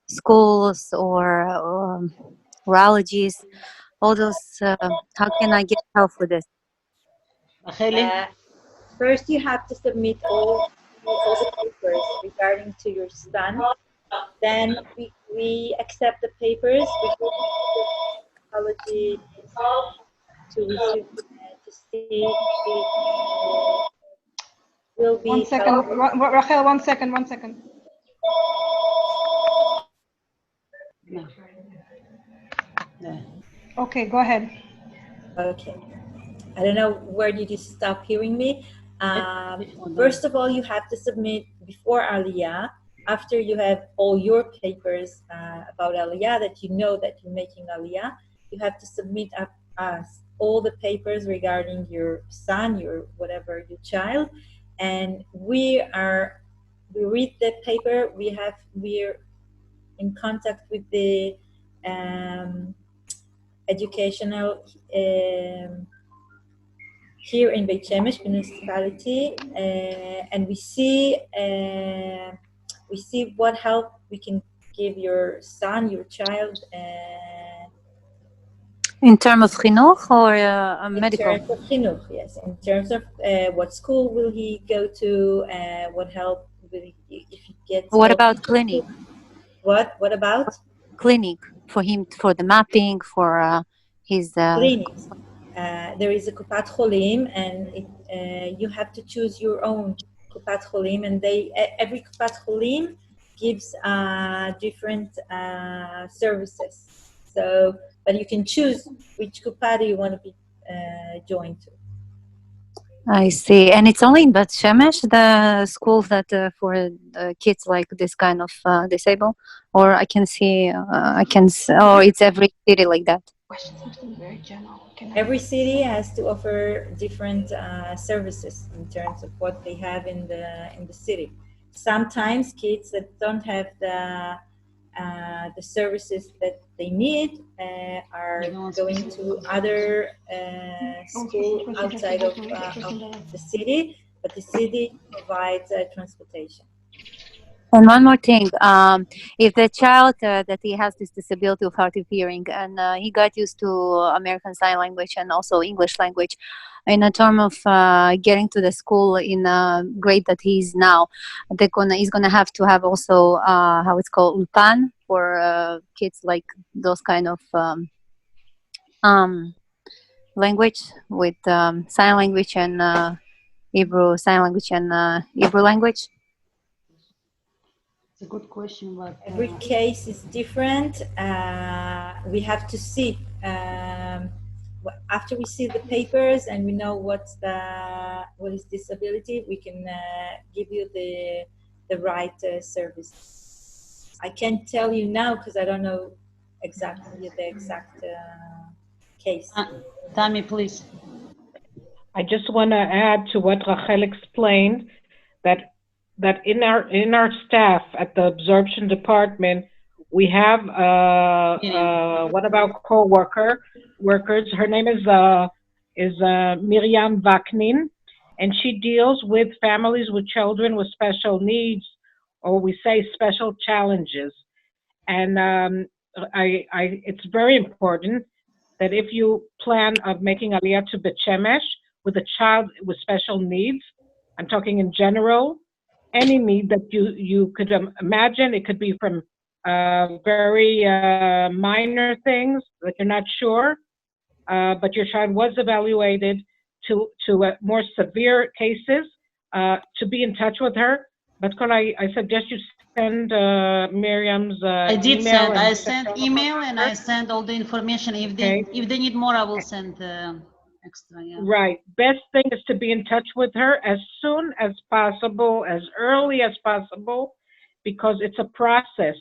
schools or neurologists, all those. How can I get help with this? First, you have to submit all the papers regarding to your son. Then we accept the papers. We go to the psychology to receive to see will be. 1 second, Rachel. 1 second. 1 second. Okay, go ahead. Okay. I don't know, where did you stop hearing me? First of all, you have to submit before Aliyah. After you have all your papers about Aliyah, that you know that you're making Aliyah, you have to submit all the papers regarding your son, your whatever, your child. And we read the paper. We're in contact with the educational here in Beit Shemesh municipality, and we see what help we can give your son, your child. In terms of chinuch or medical? In terms of chinuch, yes. In terms of what school will he go to, what help will he, if he gets. What about clinic? What about? Clinic for him, for the mapping, for his. Clinics. There is a Kupat Cholim, and you have to choose your own Kupat Cholim, and every Kupat Cholim gives different services. So, but you can choose which Kupat you want to be joined to. I see, and it's only in Beit Shemesh, the schools that for kids like this kind of disabled, or I can see, or it's every city like that. Very general. Every city has to offer different services in terms of what they have in the city. Sometimes kids that don't have the services that they need are going to other schools outside of the city, but the city provides transportation. And one more thing, if the child that he has this disability of hard of hearing and he got used to American Sign Language and also English language, in a term of getting to the school in a grade that he's now, he's gonna have to have also how it's called ulpan for kids like those kind of language with sign language and Hebrew sign language and Hebrew language. It's a good question, but every case is different. We have to see after we see the papers and we know what is disability, we can give you the right service. I can't tell you now because I don't know exactly the exact case. Tammy, please. I just want to add to what Rachel explained that in our staff at the absorption department, we have one of our workers. Her name is Miriam Vaknin, and she deals with families with children with special needs, or we say special challenges. And it's very important that if you plan of making Aliyah to Beit Shemesh with a child with special needs, I'm talking in general, any need that you could imagine. It could be from very minor things that you're not sure, but your child was evaluated, to more severe cases, to be in touch with her. But I suggest you send Miriam's I did email. I sent email and I sent all the information. If they need more, I will send extra. Yeah. Right. Best thing is to be in touch with her as soon as possible, as early as possible, because it's a process.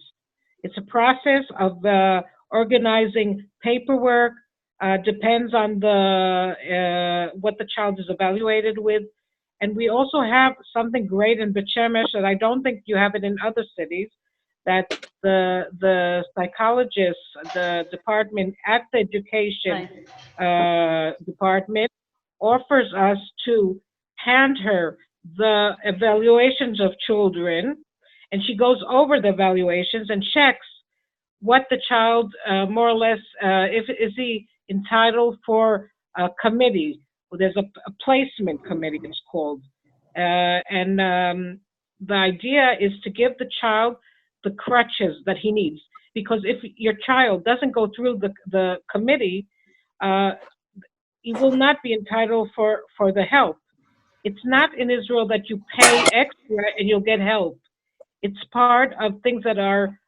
It's a process of organizing paperwork. Depends on what the child is evaluated with, And we also have something great in Beit Shemesh that I don't think you have it in other cities, that the psychologists, the department at the education department offers us to hand her the evaluations of children, and she goes over the evaluations and checks what the child more or less, is he entitled for a committee. Well, there's a placement committee, it's called. And the idea is to give the child the crutches that he needs. Because if your child doesn't go through the committee, he will not be entitled for the help. It's not in Israel that you pay extra and you'll get help. It's part of things that are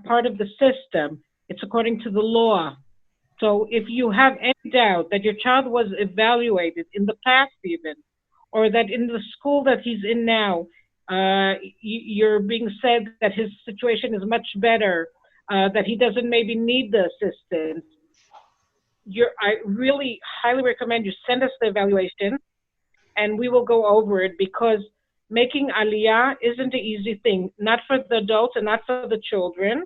part of the system. It's according to the law. So if you have any doubt that your child was evaluated in the past even, or that in the school that he's in now, you're being said that his situation is much better, that he doesn't maybe need the assistance, I really highly recommend you send us the evaluation and we will go over it, because making Aliyah isn't an easy thing, not for the adults and not for the children.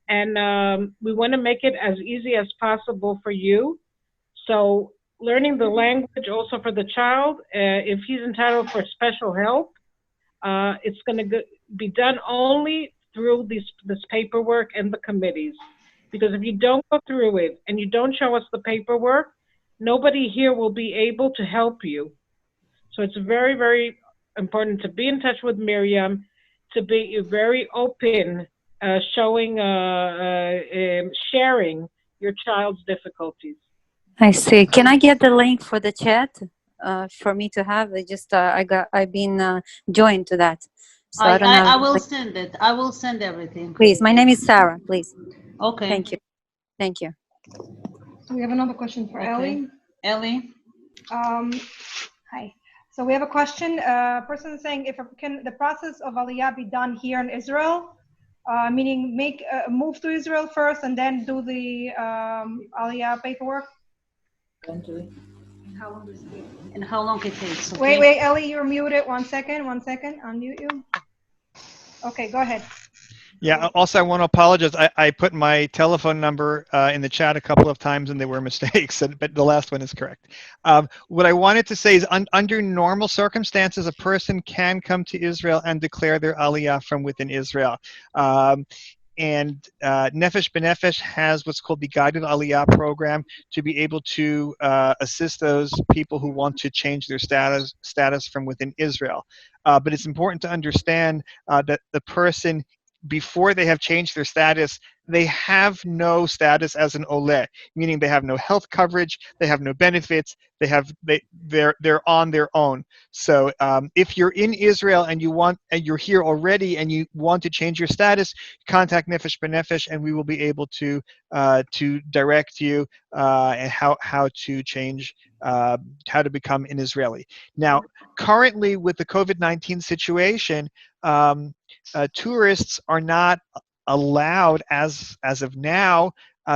And we want to make it as easy as possible for you. So learning the language also for the child, if he's entitled for special help, it's going to be done only through this paperwork and the committees. Because if you don't go through it and you don't show us the paperwork, nobody here will be able to help you. So it's very, very important to be in touch with Miriam, to be very open, showing, sharing your child's difficulties. I see. Can I get the link for the chat for me to have? I've been joined to that. So I don't have. I will send it. I will send everything. Please, my name is Sarah. Please. Okay. Thank you. Thank you. We have another question for Ellie. Ellie. Hi. So we have a question. Person is saying, can the process of Aliyah be done here in Israel? Meaning move to Israel first and then do the Aliyah paperwork? How long does it take? And how long it takes? Okay? Wait, Ellie, you're muted. One second. Unmute you. Okay, go ahead. Yeah, also I want to apologize. I put my telephone number in the chat a couple of times and there were mistakes, but the last one is correct. What I wanted to say is under normal circumstances, a person can come to Israel and declare their Aliyah from within Israel. And Nefesh B'nefesh has what's called the Guided Aliyah program to be able to assist those people who want to change their status from within Israel. But it's important to understand that the person, before they have changed their status, they have no status as an Oleh, meaning they have no health coverage, they have no benefits, they're on their own. So if you're in Israel and you're here already and you want to change your status, contact Nefesh B'nefesh and we will be able to direct you and how to change, how to become an Israeli. Now, currently with the COVID-19 situation, tourists are not allowed as of now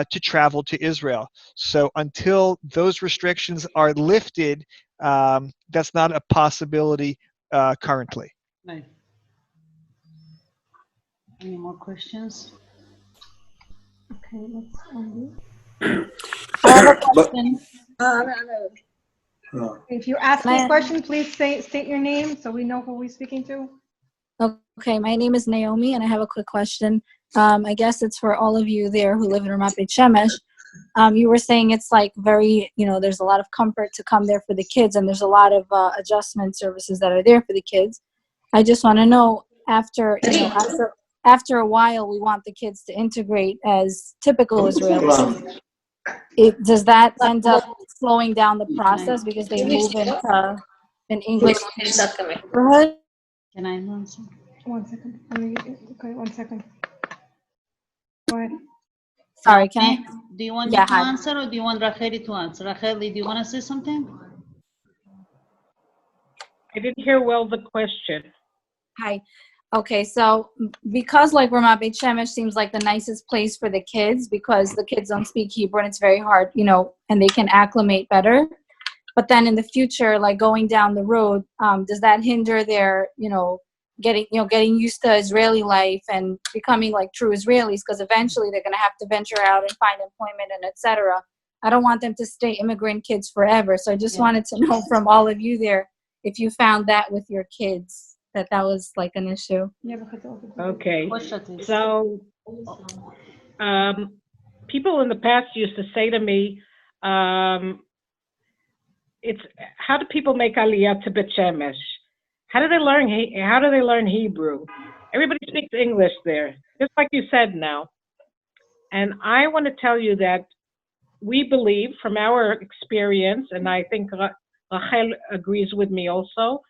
to travel to Israel. So until those restrictions are lifted, that's not a possibility currently. Right. Any more questions? Okay, let's undo. I have a question. If you ask a question, please state your name so we know who we're speaking to. Okay, my name is Naomi, and I have a quick question. I guess it's for all of you there who live in Ramat Beit Shemesh. You were saying it's like very, there's a lot of comfort to come there for the kids, and there's a lot of adjustment services that are there for the kids. I just want to know, after a while, we want the kids to integrate as typical Israelis. Does that end up slowing down the process because they move into an English neighborhood? Can I answer? 1 second. Okay, 1 second. Go ahead. Sorry, can I? Do you want me to answer or do you want Racheli to answer? Racheli, do you want to say something? I didn't hear well the question. Hi. Okay, so because like Ramat Beit Shemesh seems like the nicest place for the kids because the kids don't speak Hebrew and it's very hard, and they can acclimate better. but then in the future, like going down the road, does that hinder their, getting used to Israeli life and becoming like true Israelis? Because eventually they're going to have to venture out and find employment and etc. I don't want them to stay immigrant kids forever. So I just wanted to know from all of you there if you found that with your kids, that was like an issue. Okay. So people in the past used to say to me, it's how do people make Aliyah to Beit Shemesh? How do they learn Hebrew? Everybody speaks English there, just like you said now. And I want to tell you that we believe from our experience, and I think Rachel agrees with me also,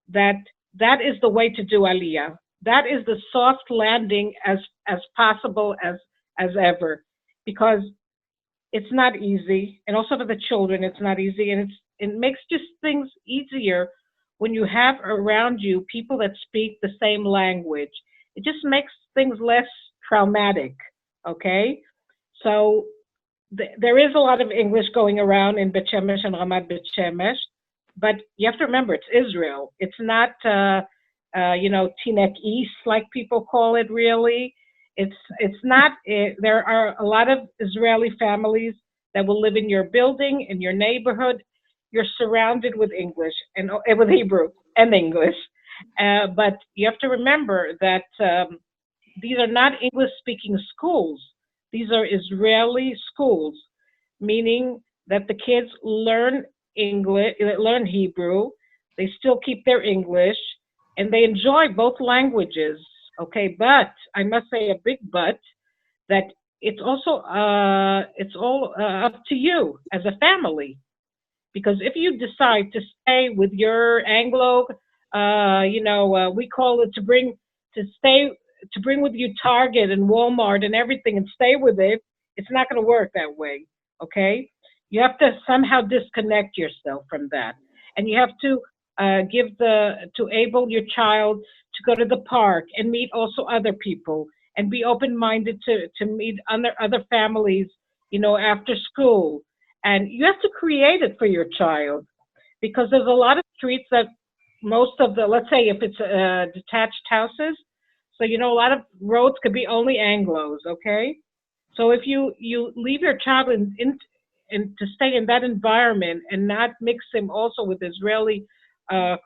that is the way to do Aliyah. That is the soft landing as possible as ever, because it's not easy, and also for the children it's not easy, and it makes just things easier when you have around you people that speak the same language. It just makes things less traumatic, okay? So there is a lot of English going around in Beit Shemesh and Ramat Beit Shemesh, but you have to remember it's Israel. It's not, Teaneck East, like people call it, really. It's not, there are a lot of Israeli families that will live in your building, in your neighborhood. You're surrounded with English and with Hebrew and English. But you have to remember that these are not English-speaking schools. These are Israeli schools, meaning that the kids learn English, learn Hebrew, they still keep their English, and they enjoy both languages, okay? But, I must say a big but, that it's also, it's all up to you as a family. Because if you decide to stay with your Anglo, we call it to bring with you Target and Walmart and everything and stay with it, it's not going to work that way, okay? You have to somehow disconnect yourself from that. And you have to able your child to go to the park and meet also other people and be open-minded to meet other families, after school. And you have to create it for your child, because there's a lot of streets that most of the, let's say if it's detached houses, so a lot of roads could be only Anglos, okay? So if you leave your child in to stay in that environment and not mix him also with Israeli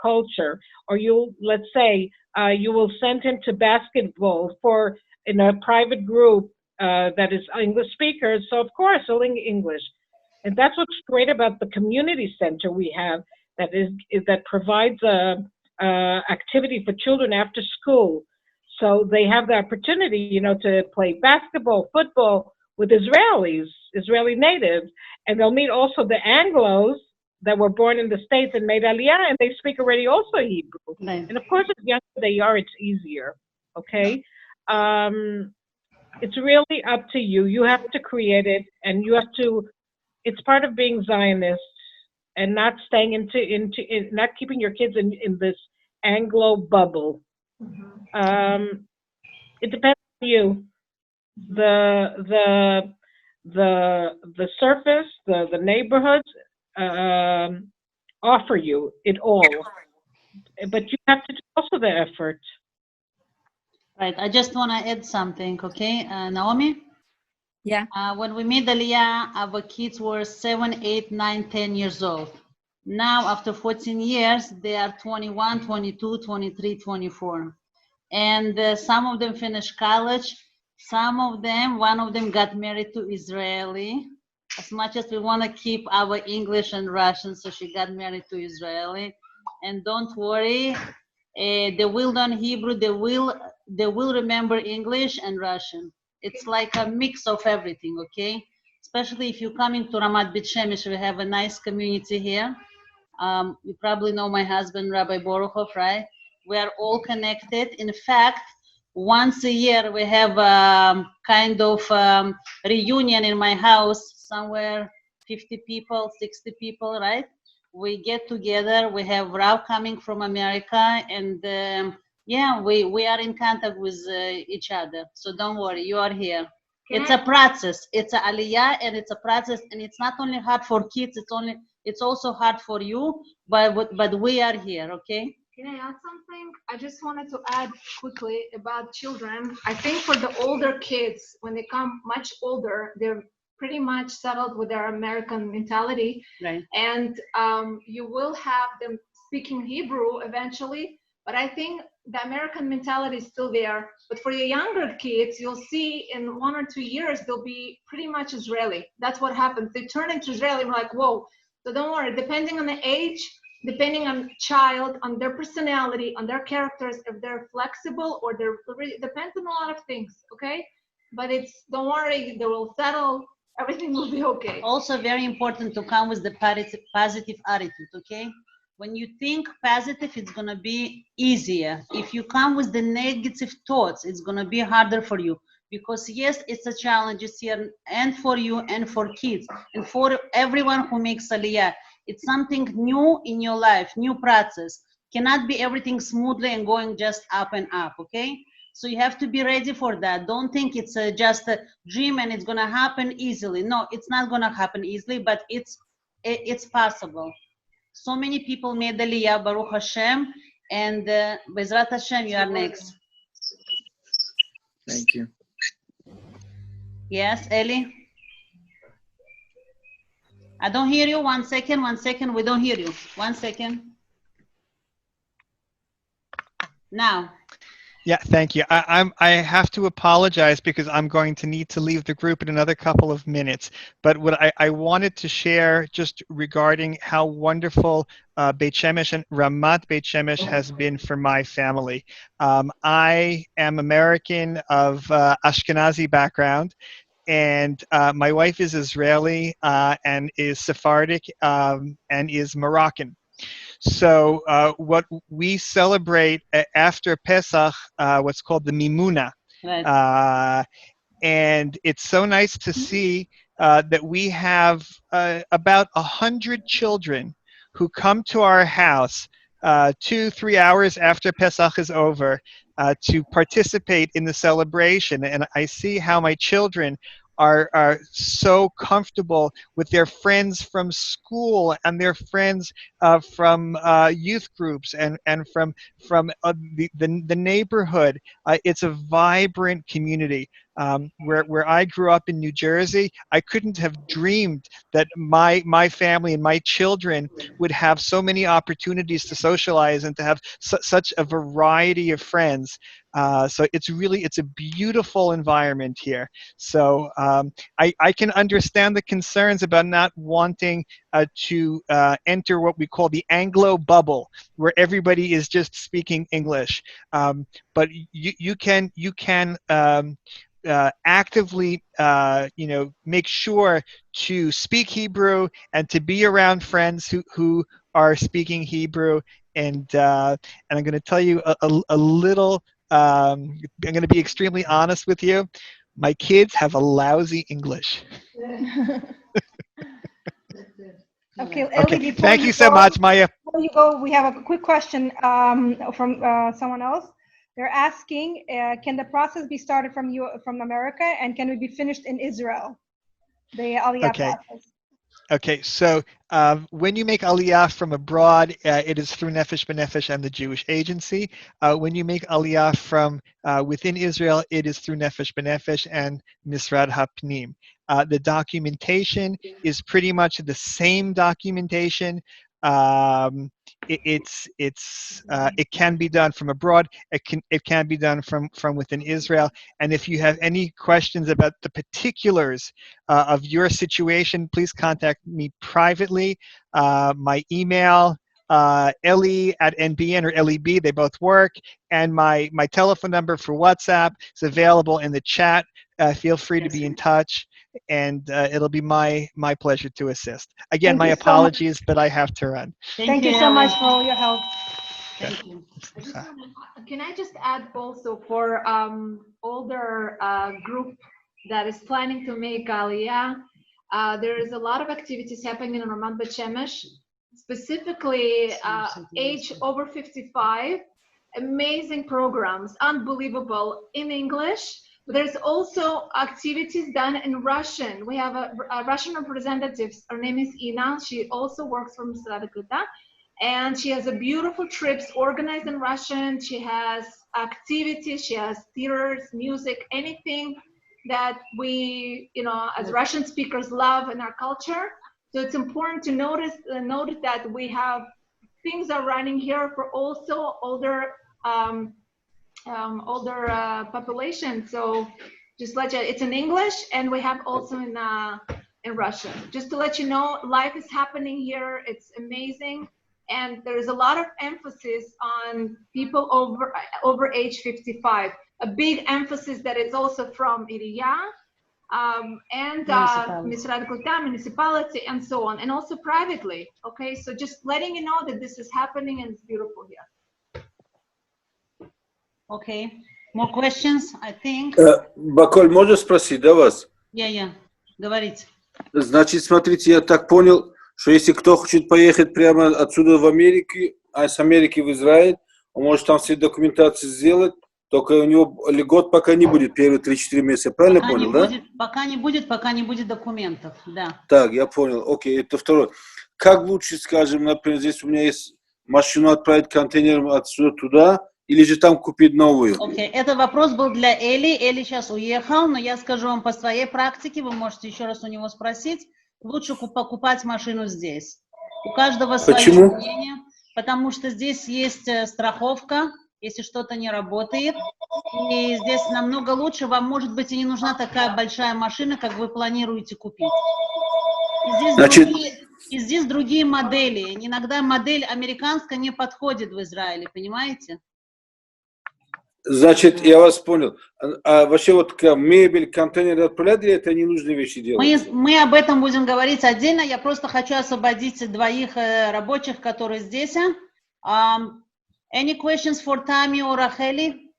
culture, or let's say you will send him to basketball in a private group that is English speakers, so of course only English. And that's what's great about the community center we have, that provides activity for children after school. So they have the opportunity, to play basketball, football with Israelis, Israeli natives, and they'll meet also the Anglos that were born in the States and made Aliyah, and they speak already also Hebrew. Nice. And of course, as younger they are, it's easier, okay? It's really up to you. You have to create it, and you have to, it's part of being Zionist and not staying not keeping your kids in this Anglo bubble. It depends on you. The surface, the neighborhoods offer you it all, but you have to do also the effort. Right. I just want to add something, okay, Naomi? Yeah. When we made Aliyah, our kids were 7, 8, 9, 10 years old. Now, after 14 years, they are 21, 22, 23, 24. And some of them finished college. One of them got married to Israeli. As much as we want to keep our English and Russian, so she got married to Israeli. And don't worry, they will learn Hebrew. They will remember English and Russian. It's like a mix of everything, okay? Especially if you come into Ramat Beit Shemesh, we have a nice community here. You probably know my husband, Rabbi Boruchov, right? We are all connected. In fact, once a year we have a kind of reunion in my house, somewhere 50 people, 60 people, right? We get together, we have Rav coming from America, and yeah, we are in contact with each other. So don't worry, you are here. It's a process. It's an Aliyah, and it's a process, and it's not only hard for kids, It's also hard for you, but we are here, okay? Can I add something? I just wanted to add quickly about children. I think for the older kids, when they come much older, they're pretty much settled with their American mentality. Right. And you will have them speaking Hebrew eventually, but I think the American mentality is still there. But for the younger kids, you'll see in 1 or 2 years, they'll be pretty much Israeli. That's what happens. They turn into Israeli, we're like, whoa. So don't worry, depending on the age, depending on child, on their personality, on their characters, if they're flexible or they're, it depends on a lot of things, okay? But don't worry, they will settle, everything will be okay. Also very important to come with the positive attitude, okay? When you think positive, it's gonna be easier. If you come with the negative thoughts, it's gonna be harder for you. Because yes, it's a challenge here, and for you and for kids, and for everyone who makes Aliyah. It's something new in your life, new process. Cannot be everything smoothly and going just up and up, okay? So you have to be ready for that. Don't think it's just a dream and it's gonna happen easily. No, it's not gonna happen easily, but it's possible. So many people made Aliyah, Baruch Hashem, and Bezrat Hashem, you are next. Thank you. Yes, Eli? I don't hear you. 1 second, 1 second. We don't hear you. 1 second. Now. Yeah, thank you. I have to apologize because I'm going to need to leave the group in another couple of minutes. But what I wanted to share just regarding how wonderful Beit Shemesh and Ramat Beit Shemesh has been for my family. I am American of Ashkenazi background. And my wife is Israeli and is Sephardic and is Moroccan. So what we celebrate after Pesach, what's called the Mimuna. Right. And it's so nice to see that we have about 100 children who come to our house 2-3 hours after Pesach is over to participate in the celebration. And I see how my children are so comfortable with their friends from school and their friends from youth groups and from the neighborhood. It's a vibrant community. Where I grew up in New Jersey, I couldn't have dreamed that my family and my children would have so many opportunities to socialize and to have such a variety of friends. So it's a beautiful environment here. So I can understand the concerns about not wanting to enter what we call the Anglo bubble, where everybody is just speaking English. But you can actively, make sure to speak Hebrew and to be around friends who are speaking Hebrew. And I'm going to tell you a little. I'm going to be extremely honest with you. My kids have a lousy English. Okay, Ellie, okay. Thank you so much, Maya. Before you go, we have a quick question from someone else. They're asking, can the process be started from America, and can it be finished in Israel? The Aliyah process. Okay, so when you make Aliyah from abroad, it is through Nefesh B'nefesh and the Jewish Agency. When you make Aliyah from within Israel, it is through Nefesh B'nefesh and Misrad HaPnim. The documentation is pretty much the same documentation. It can be done from abroad. It can be done from within Israel. And if you have any questions about the particulars of your situation, please contact me privately. My email, Eli@NBN or LEB, they both work. And my telephone number for WhatsApp is available in the chat. Feel free to be in touch, and it'll be my pleasure to assist. Again, my apologies, but I have to run. Thank you so much for all your help. Thank you. Can I just add also for older group that is planning to make Aliyah, there is a lot of activities happening in Ramat Beit Shemesh, specifically age over 55, amazing programs, unbelievable in English. There's also activities done in Russian. We have a Russian representative. Her name is Ina. She also works for Misrad Klita, and she has a beautiful trips organized in Russian. She has activities. She has theaters, music, anything that we, as Russian speakers love in our culture. So it's important to note that we have things are running here for also older population. So just let you, it's in English, and we have also in Russian. Just to let you know, life is happening here. It's amazing, and there is a lot of emphasis on people over age 55. A big emphasis that is also from Aliyah and Misrad Klita, municipality, and so on, and also privately. Okay, so just letting you know that this is happening and it's beautiful here. Okay. More questions, I think. Баколь, можно спросить, да, вас? Yeah. Говорите. Значит, смотрите, я так понял, что если кто хочет поехать прямо отсюда в Америку, а с Америки в Израиль, он может там все документации сделать, только у него льгот пока не будет первые 3-4 месяца. Правильно понял, да? Пока не будет документов, да. Так, я понял. Окей, это второе. Как лучше, скажем, например, здесь у меня есть машину отправить контейнером отсюда туда, или же там купить новую? Окей, этот вопрос был для Эли. Эли сейчас уехал, но я скажу вам по своей практике, вы можете еще раз у него спросить. Лучше покупать машину здесь. У каждого свое мнение, потому что здесь есть страховка, если что-то не работает. И здесь намного лучше, вам, может быть, и не нужна такая большая машина, как вы планируете купить. И здесь другие модели. Иногда модель американская не подходит в Израиле, понимаете? Значит, я вас понял. А вообще вот мебель, контейнеры отправлять, или это ненужные вещи делать? Мы об этом будем говорить отдельно. Я просто хочу освободить двоих рабочих, которые здесь. Any questions for Tami or Racheli?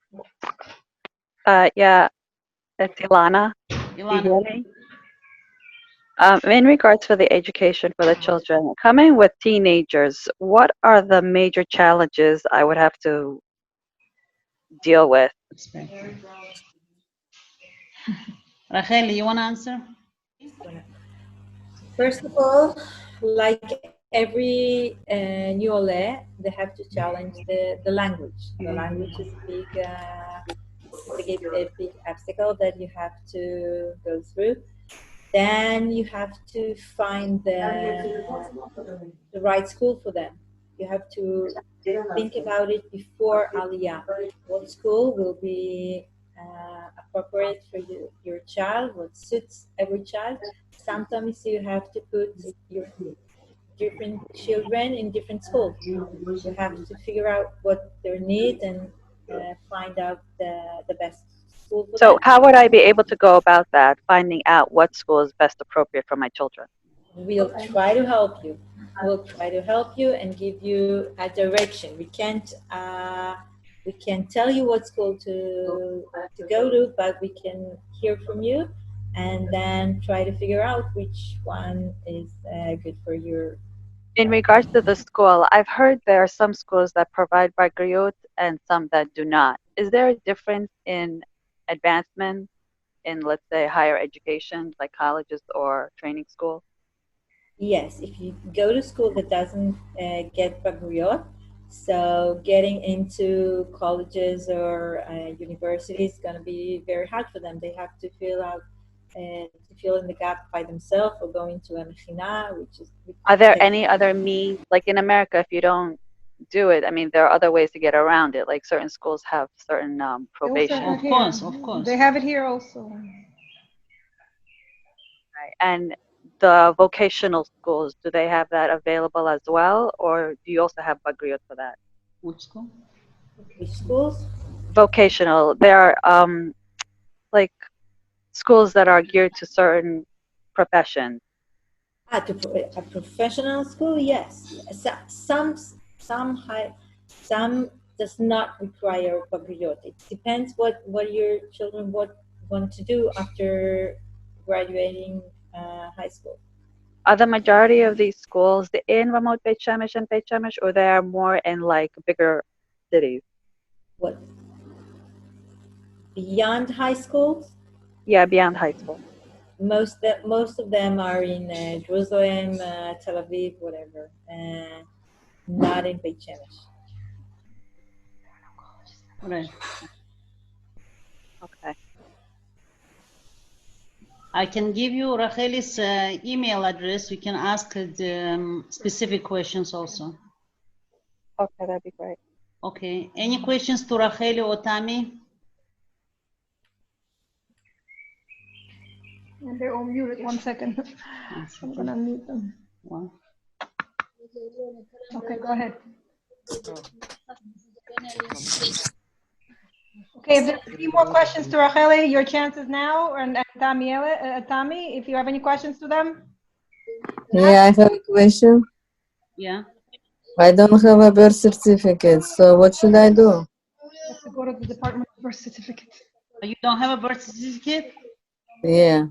Yeah, it's Ilana. Ilana. In regards for the education for the children, coming with teenagers, what are the major challenges I would have to deal with? Rachel, you want to answer? First of all, like every new Oleh, they have to challenge the language. The language is a big obstacle that you have to go through. Then you have to find the right school for them. You have to think about it before Aliyah. What school will be appropriate for your child, what suits every child. Sometimes you have to put your different children in different schools. You have to figure out what their needs and find out the best school for So them. how would I be able to go about that, finding out what school is best appropriate for my children? We'll try to help you. We'll try to help you and give you a direction. We can't tell you what school to go to, but we can hear from you and then try to figure out which one is good for your. In regards to the school, I've heard there are some schools that provide bagriyot and some that do not. Is there a difference in advancement in, let's say, higher education, like colleges or training schools? Yes, if you go to school that doesn't get bagriyot, so getting into colleges or universities is going to be very hard for them. They have to fill in the gap by themselves or going to a mechina, which is. Are there any other means, like in America, if you don't do it, I mean, there are other ways to get around it. Like certain schools have certain probation. Of course. They have it here also. Right. And the vocational schools, do they have that available as well, or do you also have bagriyot for that? Which school? Which schools? Vocational. There are like schools that are geared to certain professions. A professional school, yes. Some does not require bagriyot. It depends what your children want to do after graduating high school. Are the majority of these schools in Ramat Beit Shemesh and Beit Shemesh, or they are more in like bigger cities? What? beyond high school. Yeah, beyond high school. Most of them are in Jerusalem, Tel Aviv, whatever, not in Beit Shemesh. Right. Okay. I can give you Racheli's email address. You can ask the specific questions also. Okay, that'd be great. Okay. Any questions to Racheli or Tammy? And they're all muted. 1 second. I'm gonna unmute them. Well. Okay, go ahead. Okay, if there's any more questions to Racheli, your chance is now, and Tammy, if you have any questions to them. Yeah, I have a question. Yeah. I don't have a birth certificate, so what should I do? You have to go to the Department of Birth Certificate. You don't have a birth certificate? Yeah.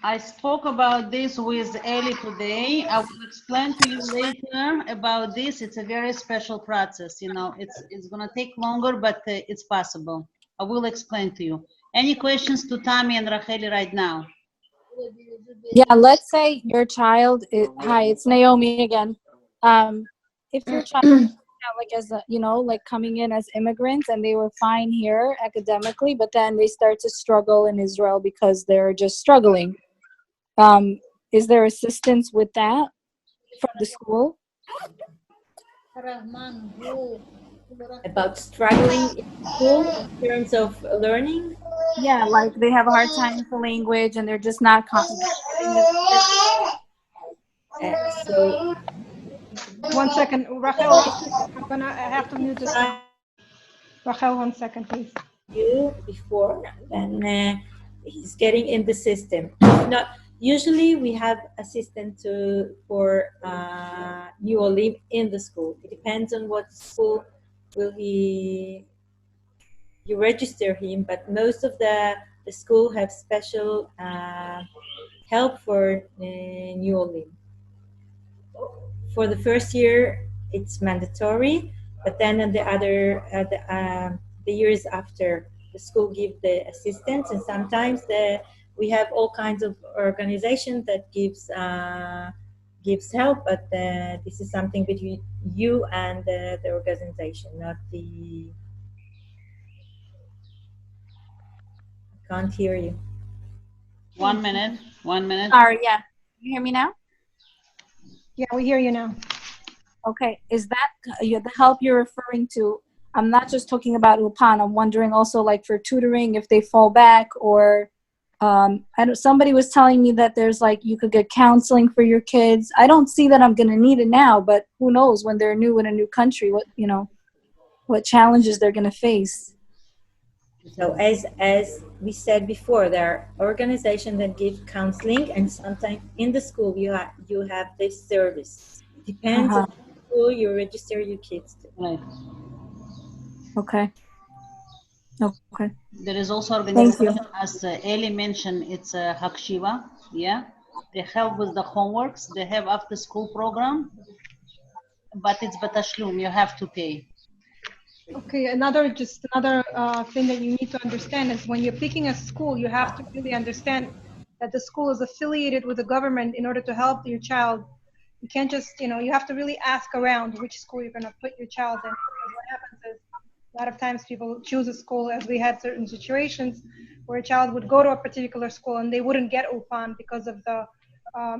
I spoke about this with Eli today. I will explain to you later about this. It's a very special process. You know, it's gonna take longer, but it's possible. I will explain to you. Any questions to Tammy and Racheli right now? Yeah, let's say your child hi, it's Naomi again. If your child like as a, like coming in as immigrants and they were fine here academically, but then they start to struggle in Israel because they're just struggling. Is there assistance with that from the school? About struggling in school in terms of learning? Yeah, like they have a hard time with the language and they're just not concentrating. So 1 second, Rachel, I have to mute this. Rachel, 1 second, please. You before, and he's getting in the system. Not usually we have assistant for new Olim in the school. It depends on what school will you register him, but most of the school have special help for new Olim. For the first year, it's mandatory, but then on the years after, the school give the assistance, and sometimes we have all kinds of organizations that gives help, but this is something between you and the organization, not the. I can't hear you. 1 minute. 1 minute. Sorry, yeah. You hear me now? Yeah, we hear you now. Okay, is that the help you're referring to? I'm not just talking about Ulpan. I'm wondering also, like for tutoring, if they fall back, or somebody was telling me that there's like you could get counseling for your kids. I don't see that I'm going to need it now, but who knows when they're new in a new country, what challenges they're going to face. So as we said before, there are organizations that give counseling, and sometimes in the school you have this service. Depends on the school you register your kids to. Right. Okay. Okay. There is also organization, as Eli mentioned, it's Hakshiva. Yeah, they help with the homeworks. They have after-school program, but it's batashlum. You have to pay. Okay, another thing that you need to understand is when you're picking a school, you have to really understand that the school is affiliated with the government in order to help your child. You can't just, you have to really ask around which school you're going to put your child in. Because what happens is a lot of times people choose a school, as we had certain situations where a child would go to a particular school and they wouldn't get Ulpan because of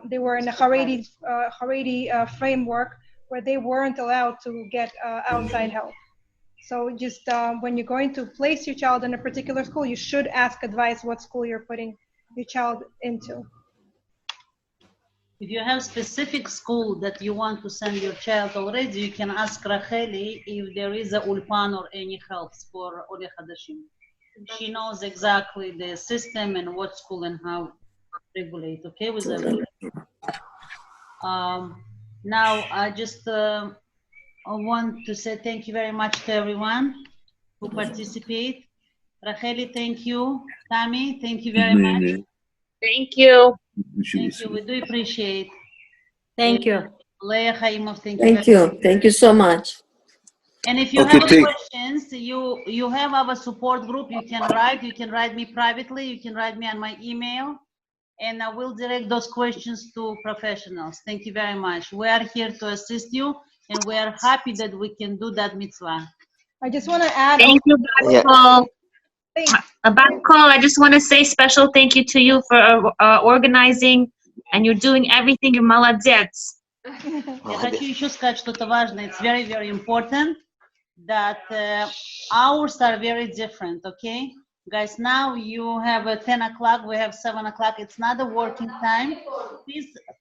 they were in a Haredi framework where they weren't allowed to get outside help. So just when you're going to place your child in a particular school, you should ask advice what school you're putting your child into. If you have specific school that you want to send your child already, you can ask Racheli if there is a Ulpan or any helps for Oleh Hadashim. She knows exactly the system and what school and how regulate, okay, with everything. Now, I just I want to say thank you very much to everyone who participate. Racheli, thank you. Tammy, thank you very much. Thank you. Thank you. We do appreciate. Thank you. Leah Haimov, thank you. Thank you. Thank you so much. And if you Okay, have thank- questions, you have our support group. You can write me privately. You can write me on my email, and I will direct those questions to professionals. Thank you very much. We are here to assist you, and we are happy that we can do that mitzvah. I just want to add. Thank you, Bat Kol. I just want to say special thank you to you for organizing, and you're doing everything. You're молодец. Я хочу еще сказать что-то важное. It's very, very important that hours are very different, okay? Guys, now you have 10 o'clock, we have 7 o'clock. It's not a working time.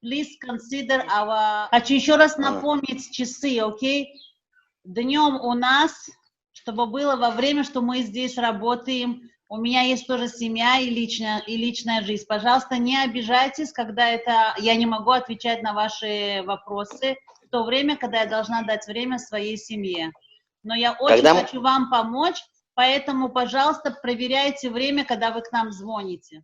Please consider our... Хочу еще раз напомнить часы, okay? Днем у нас, чтобы было во время, что мы здесь работаем, у меня есть тоже семья и личная жизнь. Пожалуйста, не обижайтесь, когда я не могу отвечать на ваши вопросы в то время, когда я должна дать время своей семье. Но я очень хочу вам помочь, поэтому, пожалуйста, проверяйте время, когда вы к нам звоните.